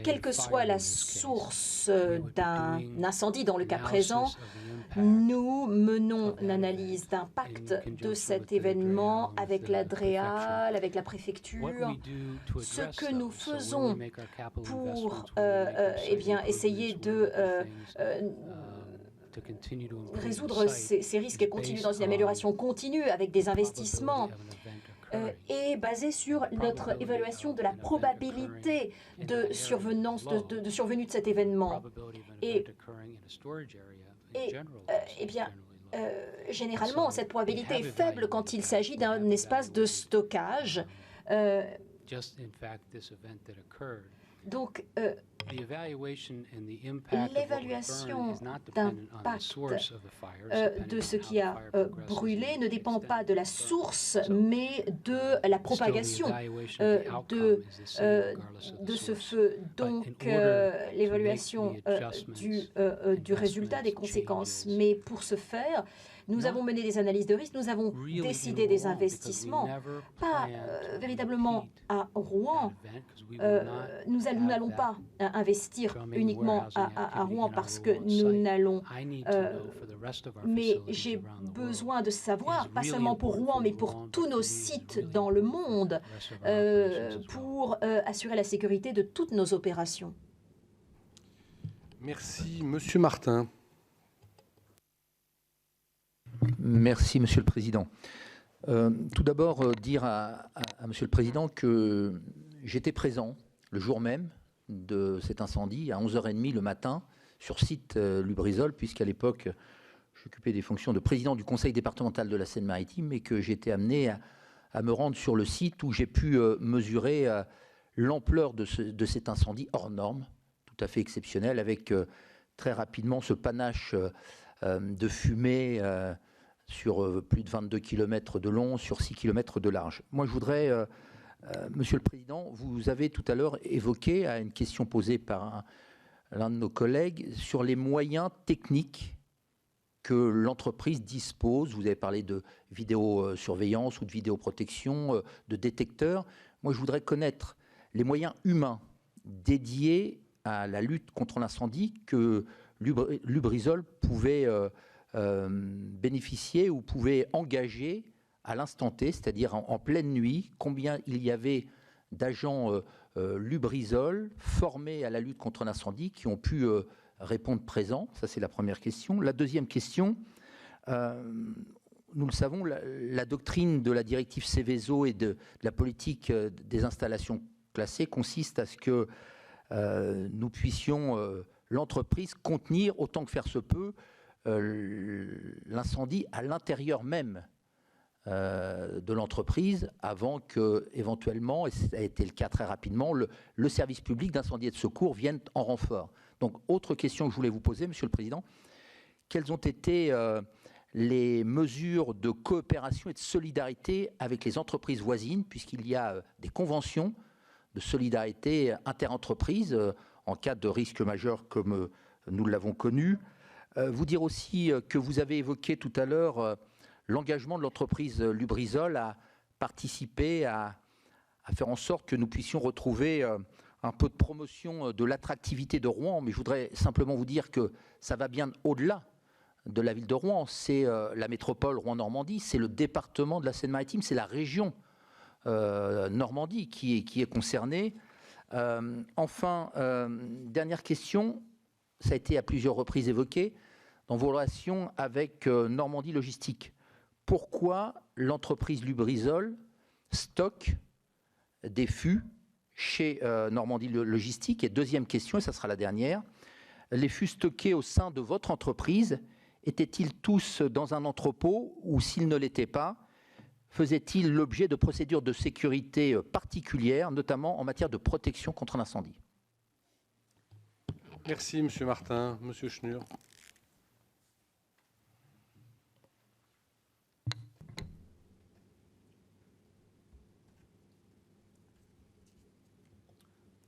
[SPEAKER 3] Quelle que soit la source d'un incendie, dans le cas présent, nous menons l'analyse d'impact de cet événement avec la DREAL, avec la préfecture. Ce que nous faisons pour essayer de résoudre ces risques et continuer dans une amélioration continue avec des investissements est basé sur notre évaluation de la probabilité de survenue de cet événement. Généralement, cette probabilité est faible quand il s'agit d'un espace de stockage. Donc, l'évaluation d'impact de ce qui a brûlé ne dépend pas de la source, mais de la propagation de ce feu. Donc, l'évaluation du résultat des conséquences. Mais pour ce faire, nous avons mené des analyses de risque, nous avons décidé des investissements, pas véritablement à Rouen. Nous n'allons pas investir uniquement à Rouen parce que nous n'allons... mais j'ai besoin de savoir, pas seulement pour Rouen, mais pour tous nos sites dans le monde, pour assurer la sécurité de toutes nos opérations.
[SPEAKER 1] Merci. Monsieur Martin.
[SPEAKER 13] Merci, Monsieur le Président. Tout d'abord, dire à Monsieur le Président que j'étais présent le jour même de cet incendie, à 11h30 le matin, sur site Lubrizol, puisqu'à l'époque, j'occupais des fonctions de président du conseil départemental de la Seine-Maritime et que j'étais amené à me rendre sur le site où j'ai pu mesurer l'ampleur de cet incendie hors norme, tout à fait exceptionnel, avec très rapidement ce panache de fumée sur plus de 22 km de long, sur 6 km de large. Moi, je voudrais, Monsieur le Président, vous avez tout à l'heure évoqué, à une question posée par l'un de nos collègues, sur les moyens techniques que l'entreprise dispose. Vous avez parlé de vidéosurveillance ou de vidéoprotection, de détecteurs. Moi, je voudrais connaître les moyens humains dédiés à la lutte contre l'incendie que Lubrizol pouvait bénéficier ou pouvait engager à l'instant T, c'est-à-dire en pleine nuit, combien il y avait d'agents Lubrizol formés à la lutte contre l'incendie qui ont pu répondre présent. Ça, c'est la première question. La deuxième question, nous le savons, la doctrine de la directive Seveso et de la politique des installations classées consiste à ce que nous puissions, l'entreprise, contenir autant que faire se peut l'incendie à l'intérieur même de l'entreprise avant que, éventuellement, et ça a été le cas très rapidement, le service public d'incendie et de secours vienne en renfort. Donc, autre question que je voulais vous poser, Monsieur le Président, quelles ont été les mesures de coopération et de solidarité avec les entreprises voisines, puisqu'il y a des conventions de solidarité interentreprises en cas de risque majeur comme nous l'avons connu. Vous dire aussi que vous avez évoqué tout à l'heure l'engagement de l'entreprise Lubrizol à participer à faire en sorte que nous puissions retrouver un peu de promotion de l'attractivité de Rouen. Mais je voudrais simplement vous dire que ça va bien au-delà de la ville de Rouen. C'est la métropole Rouen-Normandie, c'est le département de la Seine-Maritime, c'est la région Normandie qui est concernée. Enfin, dernière question, ça a été à plusieurs reprises évoqué, dans vos relations avec Normandie Logistique. Pourquoi l'entreprise Lubrizol stocke des fûts chez Normandie Logistique? Et deuxième question, et ça sera la dernière, les fûts stockés au sein de votre entreprise étaient-ils tous dans un entrepôt ou s'ils ne l'étaient pas, faisaient-ils l'objet de procédures de sécurité particulières, notamment en matière de protection contre l'incendie?
[SPEAKER 1] Merci, Monsieur Martin. Monsieur Schnur.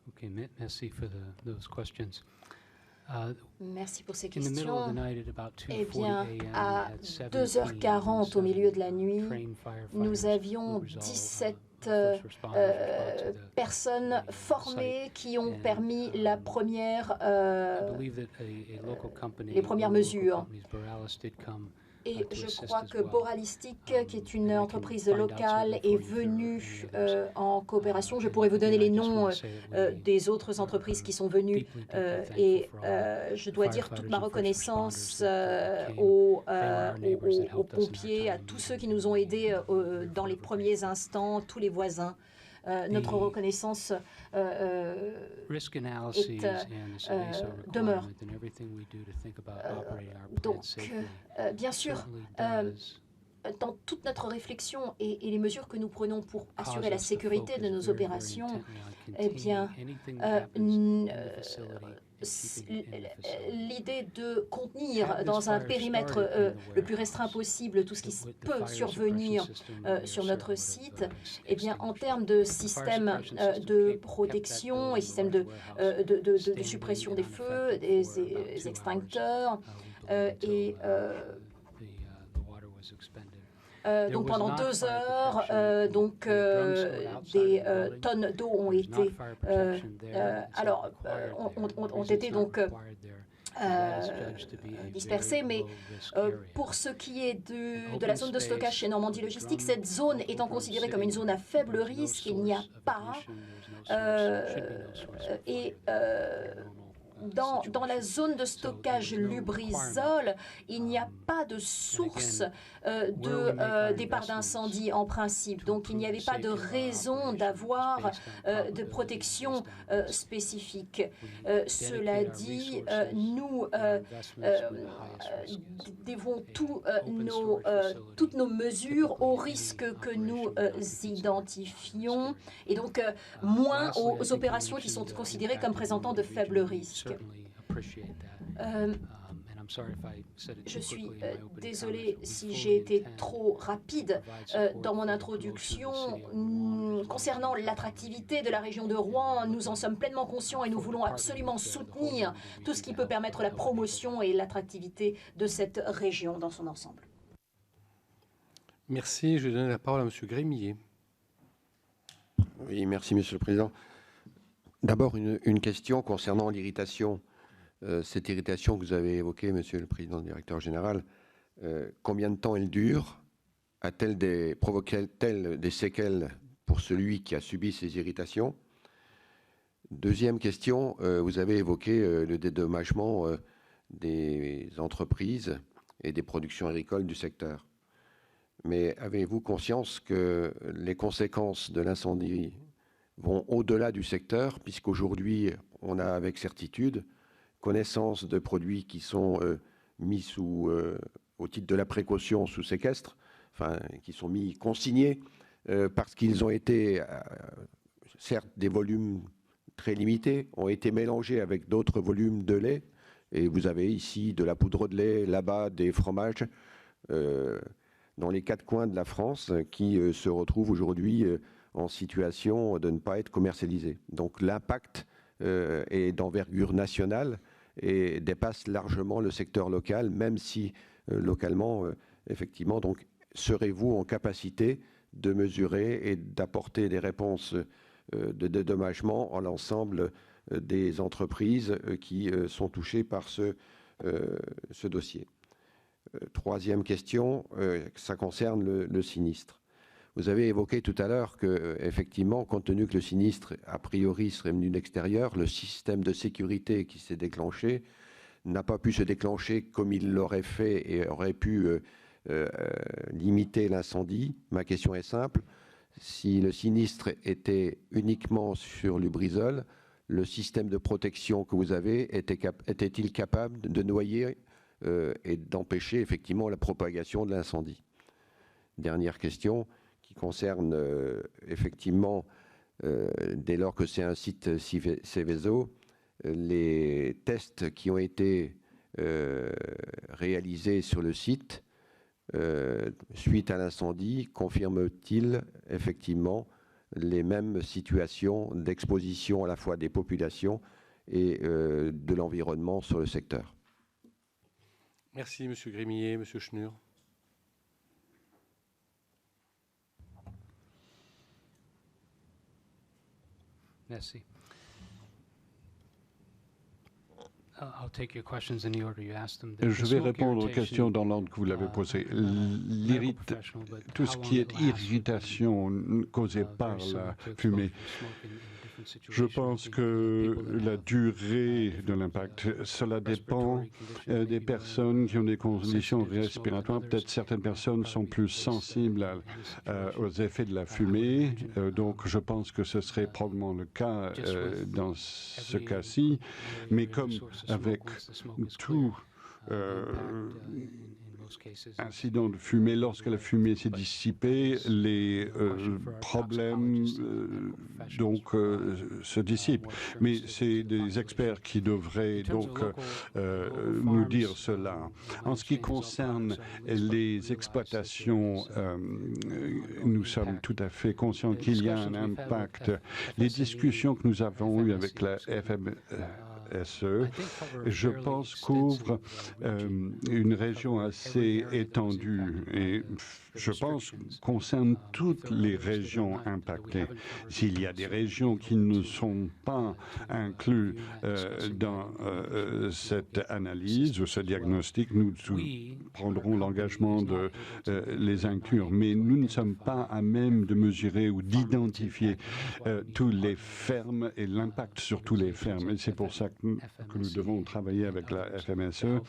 [SPEAKER 2] Okay, merci for those questions.
[SPEAKER 3] Merci pour ces questions. Eh bien, à 2h40 au milieu de la nuit, nous avions 17 personnes formées qui ont permis les premières mesures. Et je crois que Boralistic, qui est une entreprise locale, est venue en coopération. Je pourrais vous donner les noms des autres entreprises qui sont venues. Et je dois dire toute ma reconnaissance aux pompiers, à tous ceux qui nous ont aidés dans les premiers instants, tous les voisins. Notre reconnaissance demeure. Donc, bien sûr, dans toute notre réflexion et les mesures que nous prenons pour assurer la sécurité de nos opérations, eh bien, l'idée de contenir dans un périmètre le plus restreint possible tout ce qui peut survenir sur notre site, eh bien, en termes de système de protection et système de suppression des feux, des extincteurs donc pendant 2 heures, des tonnes d'eau ont été ont été donc dispersées, mais pour ce qui est de la zone de stockage chez Normandie Logistique, cette zone étant considérée comme une zone à faible risque, il n'y a pas dans la zone de stockage Lubrizol, il n'y a pas de source de départ d'incendie en principe. Donc, il n'y avait pas de raison d'avoir de protection spécifique. Cela dit, nous dévouons toutes nos mesures aux risques que nous identifions et donc moins aux opérations qui sont considérées comme présentant de faibles risques. Je suis désolée si j'ai été trop rapide dans mon introduction. Concernant l'attractivité de la région de Rouen, nous en sommes pleinement conscients et nous voulons absolument soutenir tout ce qui peut permettre la promotion et l'attractivité de cette région dans son ensemble.
[SPEAKER 1] Merci. Je vais donner la parole à M. Grémillet.
[SPEAKER 14] Oui, merci, Monsieur le Président. D'abord, une question concernant l'irritation. Cette irritation que vous avez évoquée, Monsieur le Président, directeur général, combien de temps elle dure? Provoque-t-elle des séquelles pour celui qui a subi ces irritations? Deuxième question, vous avez évoqué le dédommagement des entreprises et des productions agricoles du secteur. Mais avez-vous conscience que les conséquences de l'incendie vont au-delà du secteur, puisqu'aujourd'hui, on a avec certitude connaissance de produits qui sont mis au titre de la précaution sous séquestre, enfin, qui sont consignés, parce qu'ils ont été, certes, des volumes très limités, ont été mélangés avec d'autres volumes de lait, et vous avez ici de la poudre de lait, là-bas des fromages, dans les 4 coins de la France, qui se retrouvent aujourd'hui en situation de ne pas être commercialisés. Donc l'impact est d'envergure nationale et dépasse largement le secteur local, même si localement, effectivement, donc serez-vous en capacité de mesurer et d'apporter des réponses de dédommagement à l'ensemble des entreprises qui sont touchées par ce dossier? Troisième question, ça concerne le sinistre. Vous avez évoqué tout à l'heure que, effectivement, compte tenu que le sinistre, a priori, serait venu de l'extérieur, le système de sécurité qui s'est déclenché n'a pas pu se déclencher comme il l'aurait fait et aurait pu limiter l'incendie. Ma question est simple. Si le sinistre était uniquement sur Lubrizol, le système de protection que vous avez était-il capable de noyer et d'empêcher effectivement la propagation de l'incendie? Dernière question qui concerne effectivement, dès lors que c'est un site Seveso, les tests qui ont été réalisés sur le site suite à l'incendie confirment-ils effectivement les mêmes situations d'exposition à la fois des populations et de l'environnement sur le secteur?
[SPEAKER 1] Merci, Monsieur Grémillet. Monsieur Schnur.
[SPEAKER 2] Merci. I'll take your questions in the order you asked them.
[SPEAKER 4] Je vais répondre aux questions dans l'ordre que vous l'avez posé. Tout ce qui est irritation causée par la fumée, je pense que la durée de l'impact, cela dépend des personnes qui ont des conditions respiratoires. Peut-être certaines personnes sont plus sensibles aux effets de la fumée, donc je pense que ce serait probablement le cas dans ce cas-ci. Mais comme avec tout incident de fumée, lorsque la fumée s'est dissipée, les problèmes se dissipent. Mais c'est des experts qui devraient donc nous dire cela. En ce qui concerne les exploitations, nous sommes tout à fait conscients qu'il y a un impact. Les discussions que nous avons eues avec la FMSE, je pense, couvre une région assez étendue et je pense concerne toutes les régions impactées. S'il y a des régions qui ne sont pas incluses dans cette analyse ou ce diagnostic, nous prendrons l'engagement de les inclure. Mais nous ne sommes pas à même de mesurer ou d'identifier tous les fermes et l'impact sur tous les fermes. Et c'est pour ça que nous devons travailler avec la FMSE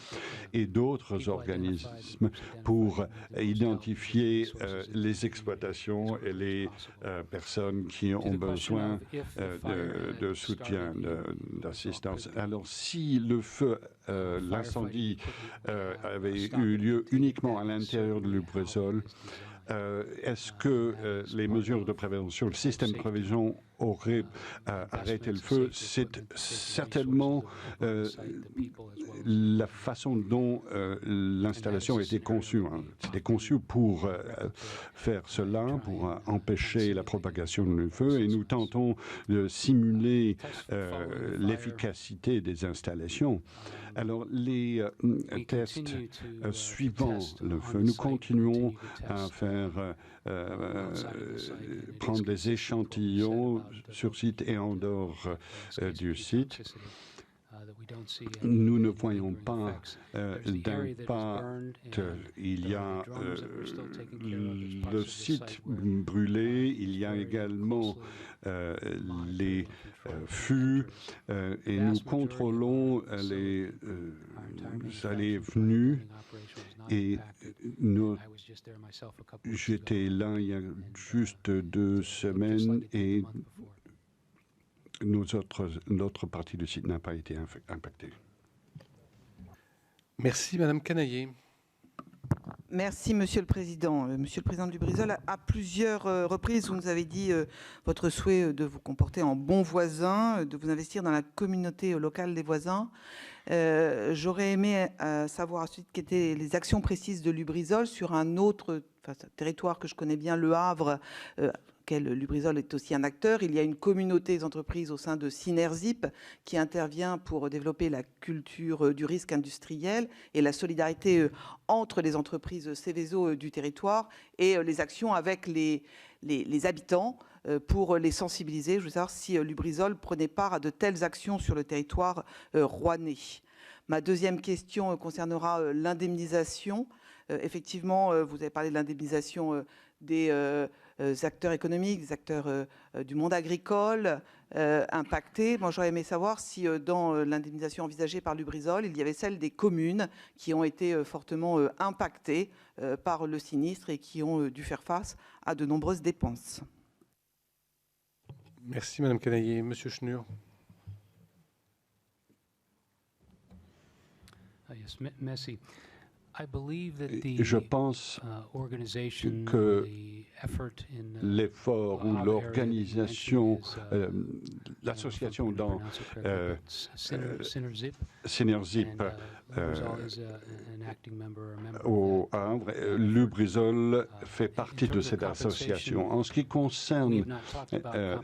[SPEAKER 4] et d'autres organismes pour identifier les exploitations et les personnes qui ont besoin de soutien, d'assistance. Alors, si le feu, l'incendie avait eu lieu uniquement à l'intérieur de Lubrizol, est-ce que les mesures de prévention, le système de prévision aurait arrêté le feu? C'est certainement la façon dont l'installation a été conçue. C'était conçu pour faire cela, pour empêcher la propagation du feu, et nous tentons de simuler l'efficacité des installations. Alors, les tests suivant le feu, nous continuons à faire prendre des échantillons sur site et en dehors du site. Nous ne voyons pas d'impact. Il y a le site brûlé, il y a également les fûts et nous contrôlons les allées et venues. Et j'étais là il y a juste 2 semaines et notre partie du site n'a pas été impactée.
[SPEAKER 1] Merci, Madame Canaillé.
[SPEAKER 15] Merci, Monsieur le Président. Monsieur le Président de Lubrizol, à plusieurs reprises, vous nous avez dit votre souhait de vous comporter en bon voisin, de vous investir dans la communauté locale des voisins. J'aurais aimé savoir ensuite quelles étaient les actions précises de Lubrizol sur un autre territoire que je connais bien, Le Havre, auquel Lubrizol est aussi un acteur. Il y a une communauté d'entreprises au sein de Synerzip qui intervient pour développer la culture du risque industriel et la solidarité entre les entreprises Seveso du territoire et les actions avec les habitants pour les sensibiliser. Je veux savoir si Lubrizol prenait part à de telles actions sur le territoire rouennais. Ma deuxième question concernera l'indemnisation. Effectivement, vous avez parlé de l'indemnisation des acteurs économiques, des acteurs du monde agricole impactés. Moi, j'aurais aimé savoir si dans l'indemnisation envisagée par Lubrizol, il y avait celle des communes qui ont été fortement impactées par le sinistre et qui ont dû faire face à de nombreuses dépenses.
[SPEAKER 1] Merci, Madame Canaillé. Monsieur Schnur.
[SPEAKER 2] Yes, merci.
[SPEAKER 4] Je pense que l'effort ou l'organisation, l'association dans Synerzip au Havre, Lubrizol fait partie de cette association. En ce qui concerne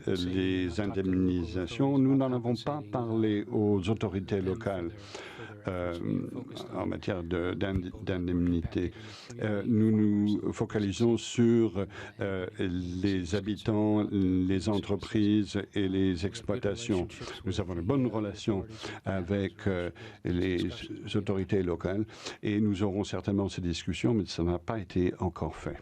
[SPEAKER 4] les indemnisations, nous n'en avons pas parlé aux autorités locales. En matière d'indemnité. Nous nous focalisons sur les habitants, les entreprises et les exploitations. Nous avons de bonnes relations avec les autorités locales et nous aurons certainement ces discussions, mais ça n'a pas été encore fait.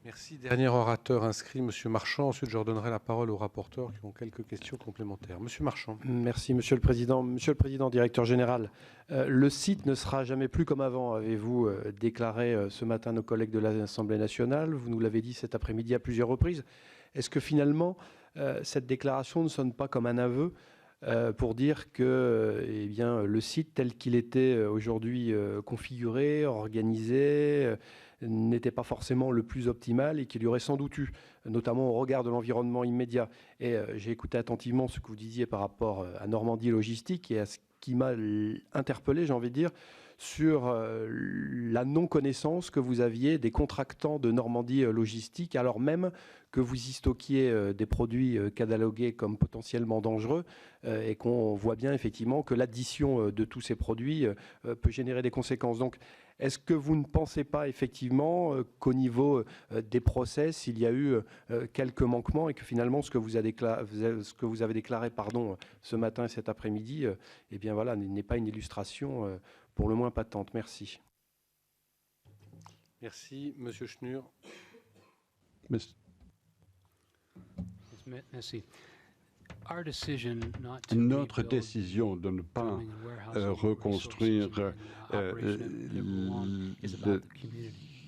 [SPEAKER 1] Merci. Dernier orateur inscrit, Monsieur Marchand. Ensuite, je redonnerai la parole aux rapporteurs qui ont quelques questions complémentaires. Monsieur Marchand.
[SPEAKER 16] Merci, Monsieur le Président. Monsieur le Président, directeur général, le site ne sera jamais plus comme avant, avez-vous déclaré ce matin à nos collègues de l'Assemblée nationale. Vous nous l'avez dit cet après-midi à plusieurs reprises. Est-ce que finalement, cette déclaration ne sonne pas comme un aveu pour dire que eh bien, le site tel qu'il était aujourd'hui configuré, organisé, n'était pas forcément le plus optimal et qu'il y aurait sans doute eu, notamment au regard de l'environnement immédiat. Et j'ai écouté attentivement ce que vous disiez par rapport à Normandie Logistique et à ce qui m'a interpellé, j'ai envie de dire, sur la non-connaissance que vous aviez des contractants de Normandie Logistique, alors même que vous y stockiez des produits catalogués comme potentiellement dangereux et qu'on voit bien effectivement que l'addition de tous ces produits peut générer des conséquences. Donc, est-ce que vous ne pensez pas effectivement qu'au niveau des process, il y a eu quelques manquements et que finalement ce que vous avez déclaré ce matin et cet après-midi eh bien voilà, n'est pas une illustration pour le moins patente? Merci.
[SPEAKER 1] Merci. Monsieur Schnur.
[SPEAKER 2] Merci.
[SPEAKER 4] Notre décision de ne pas reconstruire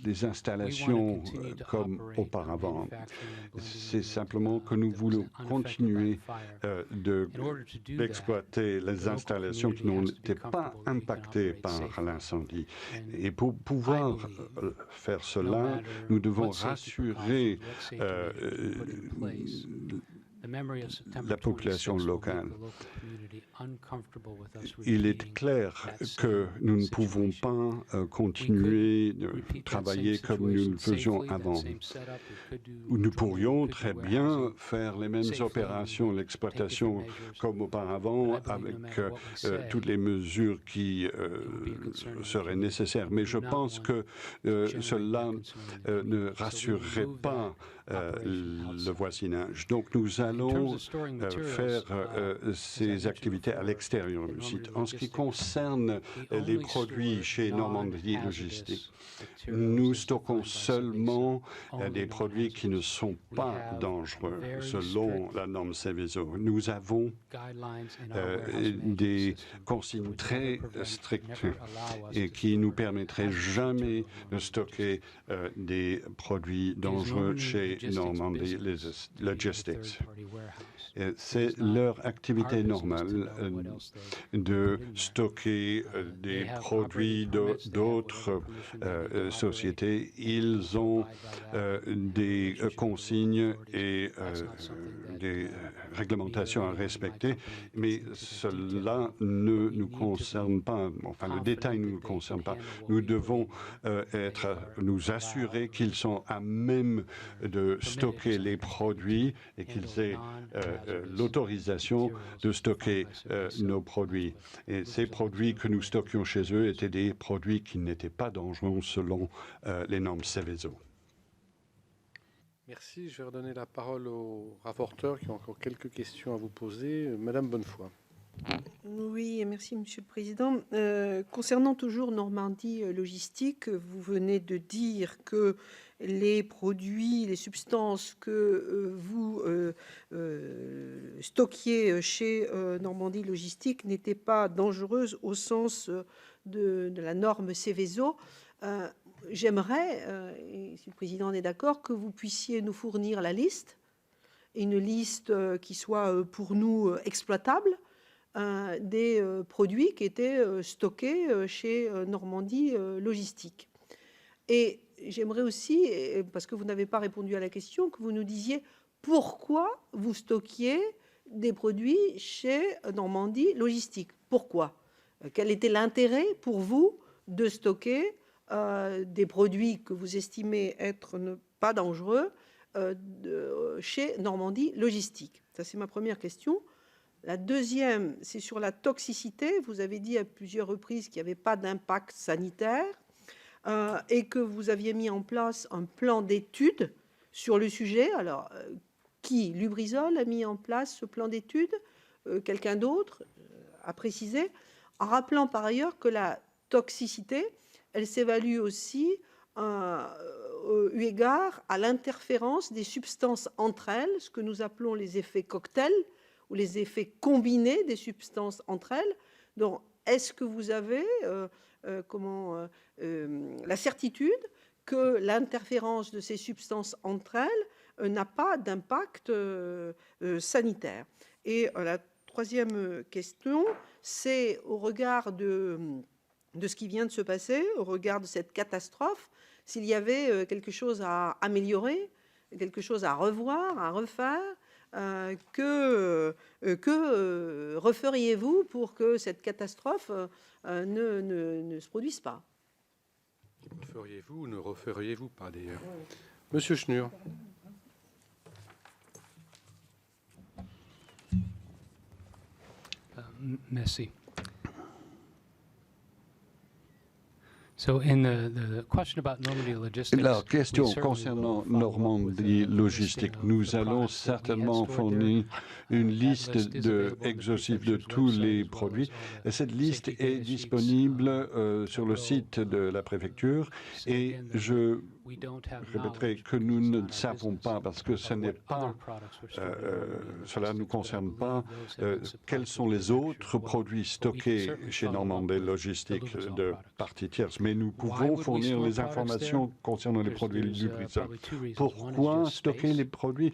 [SPEAKER 4] des installations comme auparavant, c'est simplement que nous voulons continuer d'exploiter les installations qui n'ont été pas impactées par l'incendie. Et pour pouvoir faire cela, nous devons rassurer la population locale. Il est clair que nous ne pouvons pas continuer de travailler comme nous le faisions avant. Nous pourrions très bien faire les mêmes opérations, l'exploitation comme auparavant, avec toutes les mesures qui seraient nécessaires. Mais je pense que cela ne rassurerait pas le voisinage. Donc nous allons faire ces activités à l'extérieur du site. En ce qui concerne les produits chez Normandie Logistique, nous stockons seulement des produits qui ne sont pas dangereux selon la norme Seveso. Nous avons des consignes très strictes et qui nous permettraient jamais de stocker des produits dangereux chez Normandie Logistics. C'est leur activité normale de stocker des produits d'autres sociétés. Ils ont des consignes et des réglementations à respecter, mais cela ne nous concerne pas, enfin le détail ne nous concerne pas. Nous devons nous assurer qu'ils sont à même de stocker les produits et qu'ils aient l'autorisation de stocker nos produits. Et ces produits que nous stockions chez eux étaient des produits qui n'étaient pas dangereux selon les normes Seveso.
[SPEAKER 1] Merci. Je vais redonner la parole aux rapporteurs qui ont encore quelques questions à vous poser. Madame Bonnefoy.
[SPEAKER 6] Oui, merci Monsieur le Président. Concernant toujours Normandie Logistique, vous venez de dire que les produits, les substances que vous stockiez chez Normandie Logistique n'étaient pas dangereuses au sens de la norme Seveso. J'aimerais, et si le Président est d'accord, que vous puissiez nous fournir la liste, une liste qui soit pour nous exploitable, des produits qui étaient stockés chez Normandie Logistique. Et j'aimerais aussi, parce que vous n'avez pas répondu à la question, que vous nous disiez pourquoi vous stockiez des produits chez Normandie Logistique. Pourquoi? Quel était l'intérêt pour vous de stocker des produits que vous estimez être pas dangereux chez Normandie Logistique? Ça, c'est ma première question. La deuxième, c'est sur la toxicité. Vous avez dit à plusieurs reprises qu'il n'y avait pas d'impact sanitaire et que vous aviez mis en place un plan d'études sur le sujet. Alors, qui? Lubrizol a mis en place ce plan d'études? Quelqu'un d'autre a précisé, en rappelant par ailleurs que la toxicité, elle s'évalue aussi eu égard à l'interférence des substances entre elles, ce que nous appelons les effets cocktails ou les effets combinés des substances entre elles. Donc, est-ce que vous avez la certitude que l'interférence de ces substances entre elles n'a pas d'impact sanitaire? Et la troisième question, c'est au regard de ce qui vient de se passer, au regard de cette catastrophe, s'il y avait quelque chose à améliorer, quelque chose à revoir, à refaire, que referiez-vous pour que cette catastrophe ne se produise pas?
[SPEAKER 1] Referiez-vous ou ne referiez-vous pas d'ailleurs? Monsieur Schnur.
[SPEAKER 2] Merci.
[SPEAKER 4] La question concernant Normandie Logistique, nous allons certainement fournir une liste exhaustive de tous les produits. Cette liste est disponible sur le site de la préfecture et je répéterai que nous ne savons pas, parce que ce n'est pas, cela ne nous concerne pas, quels sont les autres produits stockés chez Normandie Logistique de parties tierces. Mais nous pouvons fournir les informations concernant les produits Lubrizol. Pourquoi stocker les produits?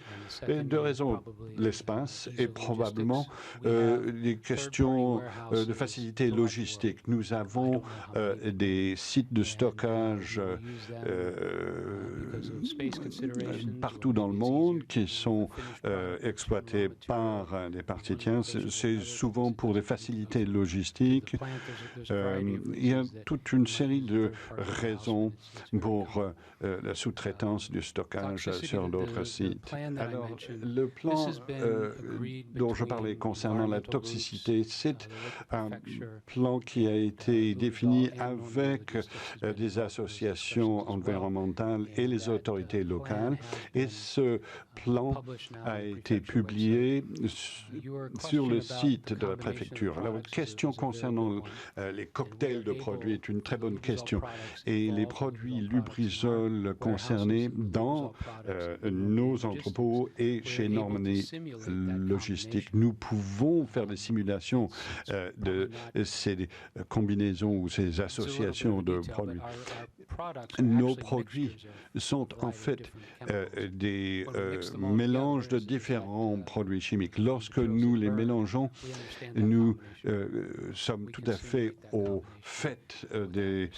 [SPEAKER 4] Deux raisons. L'espace et probablement des questions de facilité logistique. Nous avons des sites de stockage partout dans le monde qui sont exploités par des parties tierces. C'est souvent pour des facilités logistiques. Il y a toute une série de raisons pour la sous-traitance du stockage sur d'autres sites. Alors, le plan dont je parlais concernant la toxicité, c'est un plan qui a été défini avec des associations environnementales et les autorités locales. Et ce plan a été publié sur le site de la préfecture. Alors, votre question concernant les cocktails de produits est une très bonne question. Et les produits Lubrizol concernés dans nos entrepôts et chez Normandie Logistique, nous pouvons faire des simulations de ces combinaisons ou ces associations de produits. Nos produits sont en fait des mélanges de différents produits chimiques. Lorsque nous les mélangeons, nous sommes tout à fait au fait des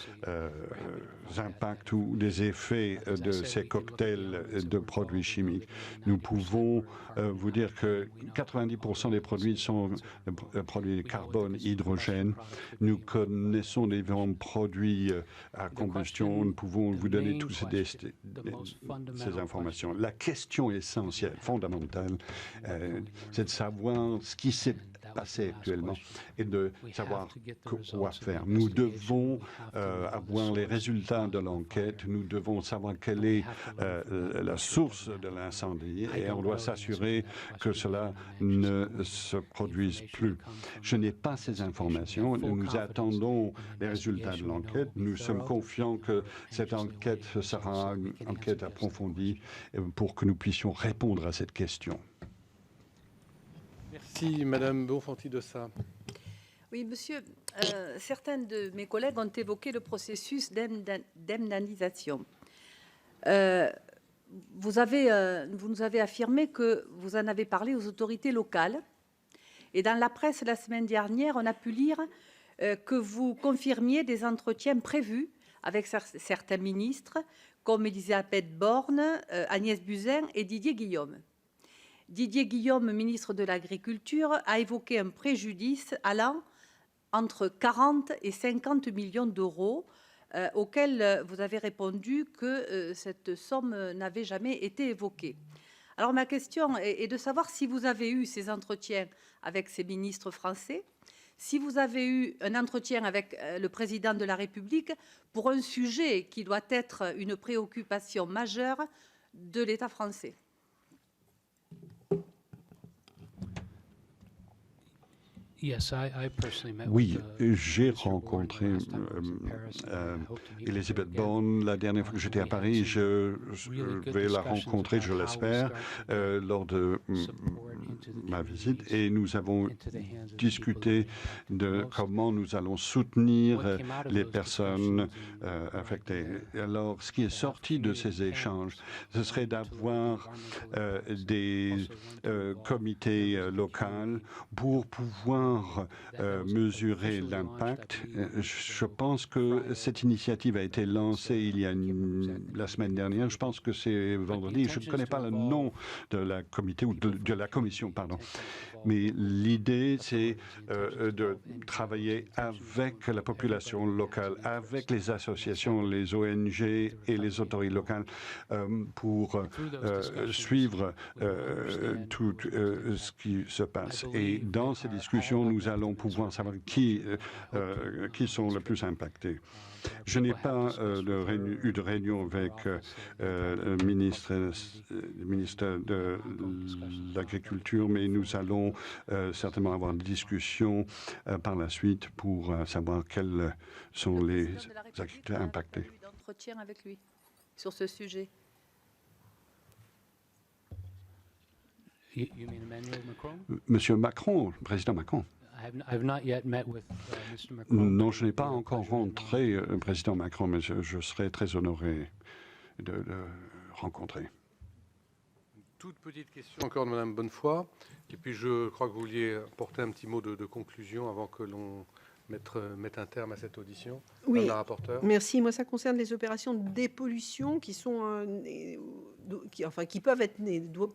[SPEAKER 4] impacts ou des effets de ces cocktails de produits chimiques. Nous pouvons vous dire que 90% des produits sont produits de carbone, hydrogène. Nous connaissons les différents produits à combustion. Nous pouvons vous donner toutes ces informations. La question essentielle, fondamentale, c'est de savoir ce qui s'est passé actuellement et de savoir quoi faire. Nous devons avoir les résultats de l'enquête, nous devons savoir quelle est la source de l'incendie et on doit s'assurer que cela ne se produise plus. Je n'ai pas ces informations, nous attendons les résultats de l'enquête, nous sommes confiants que cette enquête sera une enquête approfondie pour que nous puissions répondre à cette question.
[SPEAKER 1] Merci, Madame Bonfanti-Dossat.
[SPEAKER 5] Oui, monsieur, certains de mes collègues ont évoqué le processus d'indemnisation. Vous nous avez affirmé que vous en avez parlé aux autorités locales. Et dans la presse la semaine dernière, on a pu lire que vous confirmiez des entretiens prévus avec certains ministres, comme Elisabeth Borne, Agnès Buzyn et Didier Guillaume. Didier Guillaume, ministre de l'Agriculture, a évoqué un préjudice allant entre 40 et 50 millions d'euros, auquel vous avez répondu que cette somme n'avait jamais été évoquée. Alors ma question est de savoir si vous avez eu ces entretiens avec ces ministres français, si vous avez eu un entretien avec le président de la République pour un sujet qui doit être une préoccupation majeure de l'État français.
[SPEAKER 4] Oui, j'ai rencontré Elisabeth Borne la dernière fois que j'étais à Paris. Je vais la rencontrer, je l'espère, lors de ma visite. Et nous avons discuté de comment nous allons soutenir les personnes affectées. Alors, ce qui est sorti de ces échanges, ce serait d'avoir des comités locaux pour pouvoir mesurer l'impact. Je pense que cette initiative a été lancée la semaine dernière. Je pense que c'est vendredi. Je ne connais pas le nom de la comité ou de la commission, pardon. Mais l'idée, c'est de travailler avec la population locale, avec les associations, les ONG et les autorités locales pour suivre tout ce qui se passe. Et dans ces discussions, nous allons pouvoir savoir qui sont les plus impactés. Je n'ai pas eu de réunion avec le ministre de l'Agriculture, mais nous allons certainement avoir des discussions par la suite pour savoir quels sont les activités impactées.
[SPEAKER 5] Vous avez eu d'entretien avec lui sur ce sujet?
[SPEAKER 4] Monsieur Macron, président Macron. Non, je n'ai pas encore rencontré le président Macron, mais je serai très honoré de le rencontrer.
[SPEAKER 1] Toute petite question encore de Mme Bonnefoy. Et puis je crois que vous vouliez porter un petit mot de conclusion avant que l'on mette un terme à cette audition.
[SPEAKER 6] Oui,
[SPEAKER 1] Madame la rapporteure.
[SPEAKER 6] Merci. Moi, ça concerne les opérations de dépollution qui peuvent être,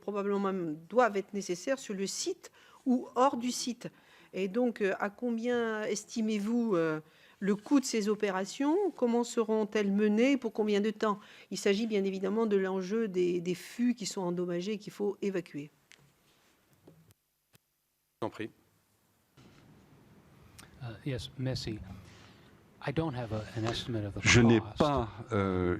[SPEAKER 6] probablement même doivent être nécessaires sur le site ou hors du site. Et donc, à combien estimez-vous le coût de ces opérations? Comment seront-elles menées? Pour combien de temps? Il s'agit bien évidemment de l'enjeu des fûts qui sont endommagés et qu'il faut évacuer.
[SPEAKER 1] Je vous en prie.
[SPEAKER 4] Je n'ai pas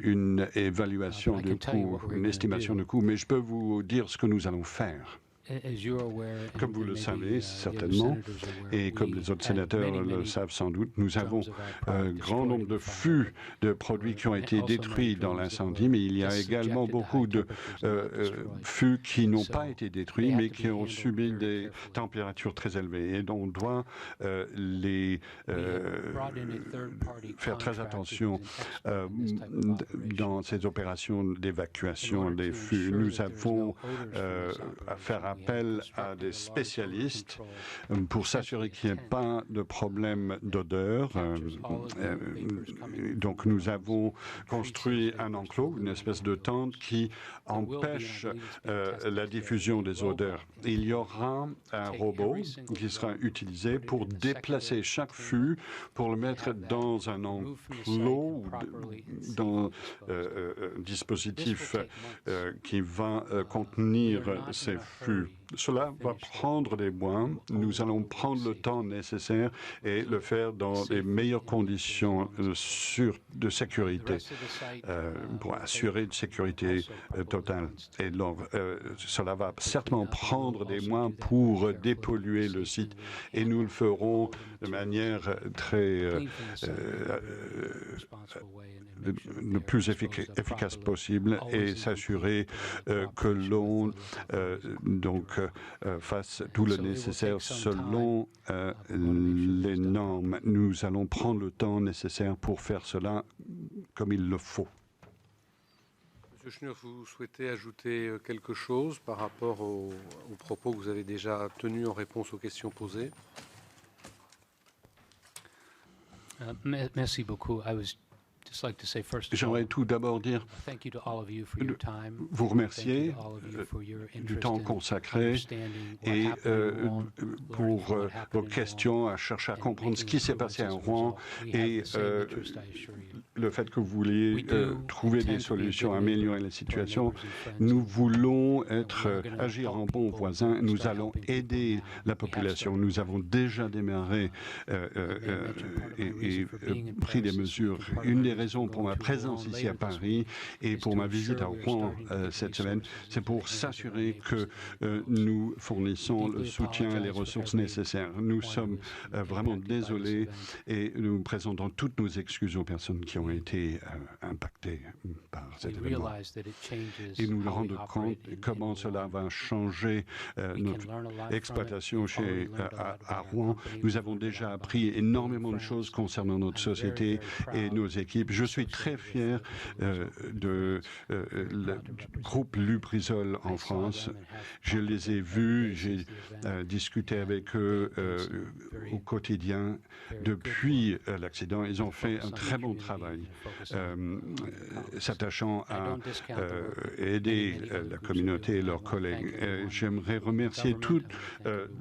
[SPEAKER 4] une évaluation de coût, une estimation de coût, mais je peux vous dire ce que nous allons faire. Comme vous le savez certainement, et comme les autres sénateurs le savent sans doute, nous avons un grand nombre de fûts de produits qui ont été détruits dans l'incendie, mais il y a également beaucoup de fûts qui n'ont pas été détruits, mais qui ont subi des températures très élevées. Et on doit faire très attention dans ces opérations d'évacuation des fûts. Nous avons affaire à appel à des spécialistes pour s'assurer qu'il n'y ait pas de problème d'odeur. Donc nous avons construit un enclos, une espèce de tente qui empêche la diffusion des odeurs. Il y aura un robot qui sera utilisé pour déplacer chaque fût, pour le mettre dans un enclos, dans un dispositif qui va contenir ces fûts. Cela va prendre des mois. Nous allons prendre le temps nécessaire et le faire dans les meilleures conditions de sécurité pour assurer une sécurité totale. Et donc, cela va certainement prendre des mois pour dépolluer le site et nous le ferons de manière très le plus efficace possible et s'assurer que l'on fasse tout le nécessaire selon les normes. Nous allons prendre le temps nécessaire pour faire cela comme il le faut.
[SPEAKER 1] Monsieur Schnur, vous souhaitez ajouter quelque chose par rapport aux propos que vous avez déjà tenus en réponse aux questions posées?
[SPEAKER 2] Merci beaucoup.
[SPEAKER 4] J'aimerais tout d'abord dire vous remercier du temps consacré et pour vos questions, à chercher à comprendre ce qui s'est passé à Rouen et le fait que vous vouliez trouver des solutions, améliorer la situation. Nous voulons agir en bon voisin. Nous allons aider la population. Nous avons déjà démarré et pris des mesures. Une des raisons pour ma présence ici à Paris et pour ma visite à Rouen cette semaine, c'est pour s'assurer que nous fournissons le soutien et les ressources nécessaires. Nous sommes vraiment désolés et nous présentons toutes nos excuses aux personnes qui ont été impactées par cet événement. Et nous nous rendons compte comment cela va changer notre exploitation à Rouen. Nous avons déjà appris énormément de choses concernant notre société et nos équipes. Je suis très fier du groupe Lubrizol en France. Je les ai vus, j'ai discuté avec eux au quotidien depuis l'accident. Ils ont fait un très bon travail s'attachant à aider la communauté et leurs collègues. J'aimerais remercier toutes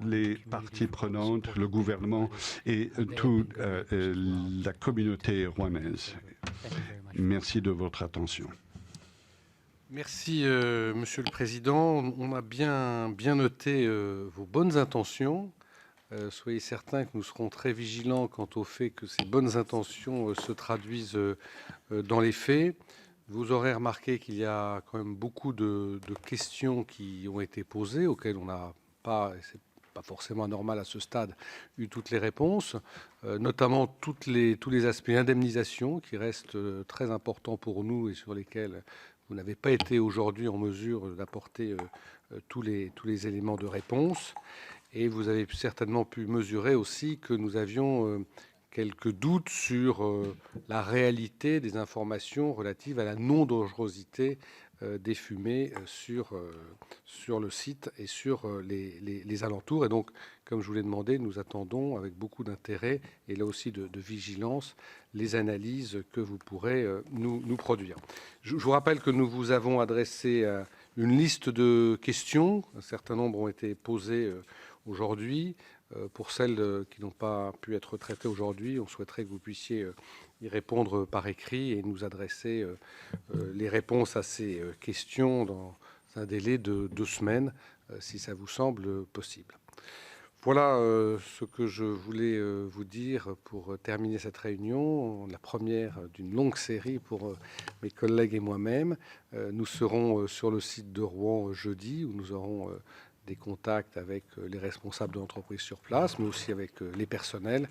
[SPEAKER 4] les parties prenantes, le gouvernement et toute la communauté rouennaise. Merci de votre attention.
[SPEAKER 1] Merci, Monsieur le Président. On a bien noté vos bonnes intentions. Soyez certains que nous serons très vigilants quant au fait que ces bonnes intentions se traduisent dans les faits. Vous aurez remarqué qu'il y a quand même beaucoup de questions qui ont été posées, auxquelles on n'a pas, c'est pas forcément anormal à ce stade, eu toutes les réponses, notamment tous les aspects indemnisation qui restent très importants pour nous et sur lesquels vous n'avez pas été aujourd'hui en mesure d'apporter tous les éléments de réponse. Et vous avez certainement pu mesurer aussi que nous avions quelques doutes sur la réalité des informations relatives à la non-dangerosité des fumées sur le site et sur les alentours. Et donc, comme je vous l'ai demandé, nous attendons avec beaucoup d'intérêt et là aussi de vigilance les analyses que vous pourrez nous produire. Je vous rappelle que nous vous avons adressé une liste de questions. Un certain nombre ont été posées aujourd'hui. Pour celles qui n'ont pas pu être traitées aujourd'hui, on souhaiterait que vous puissiez y répondre par écrit et nous adresser les réponses à ces questions dans un délai de 2 semaines, si ça vous semble possible. Voilà ce que je voulais vous dire pour terminer cette réunion, la première d'une longue série pour mes collègues et moi-même. Nous serons sur le site de Rouen jeudi, où nous aurons des contacts avec les responsables de l'entreprise sur place, mais aussi avec les personnels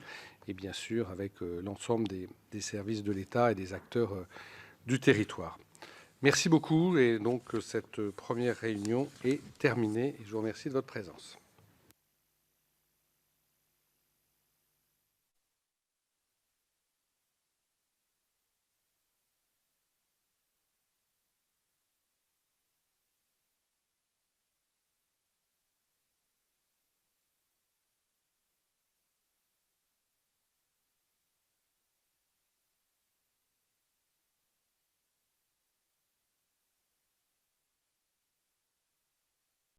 [SPEAKER 1] et bien sûr avec l'ensemble des services de l'État et des acteurs du territoire. Merci beaucoup et donc cette première réunion est terminée et je vous remercie de votre présence.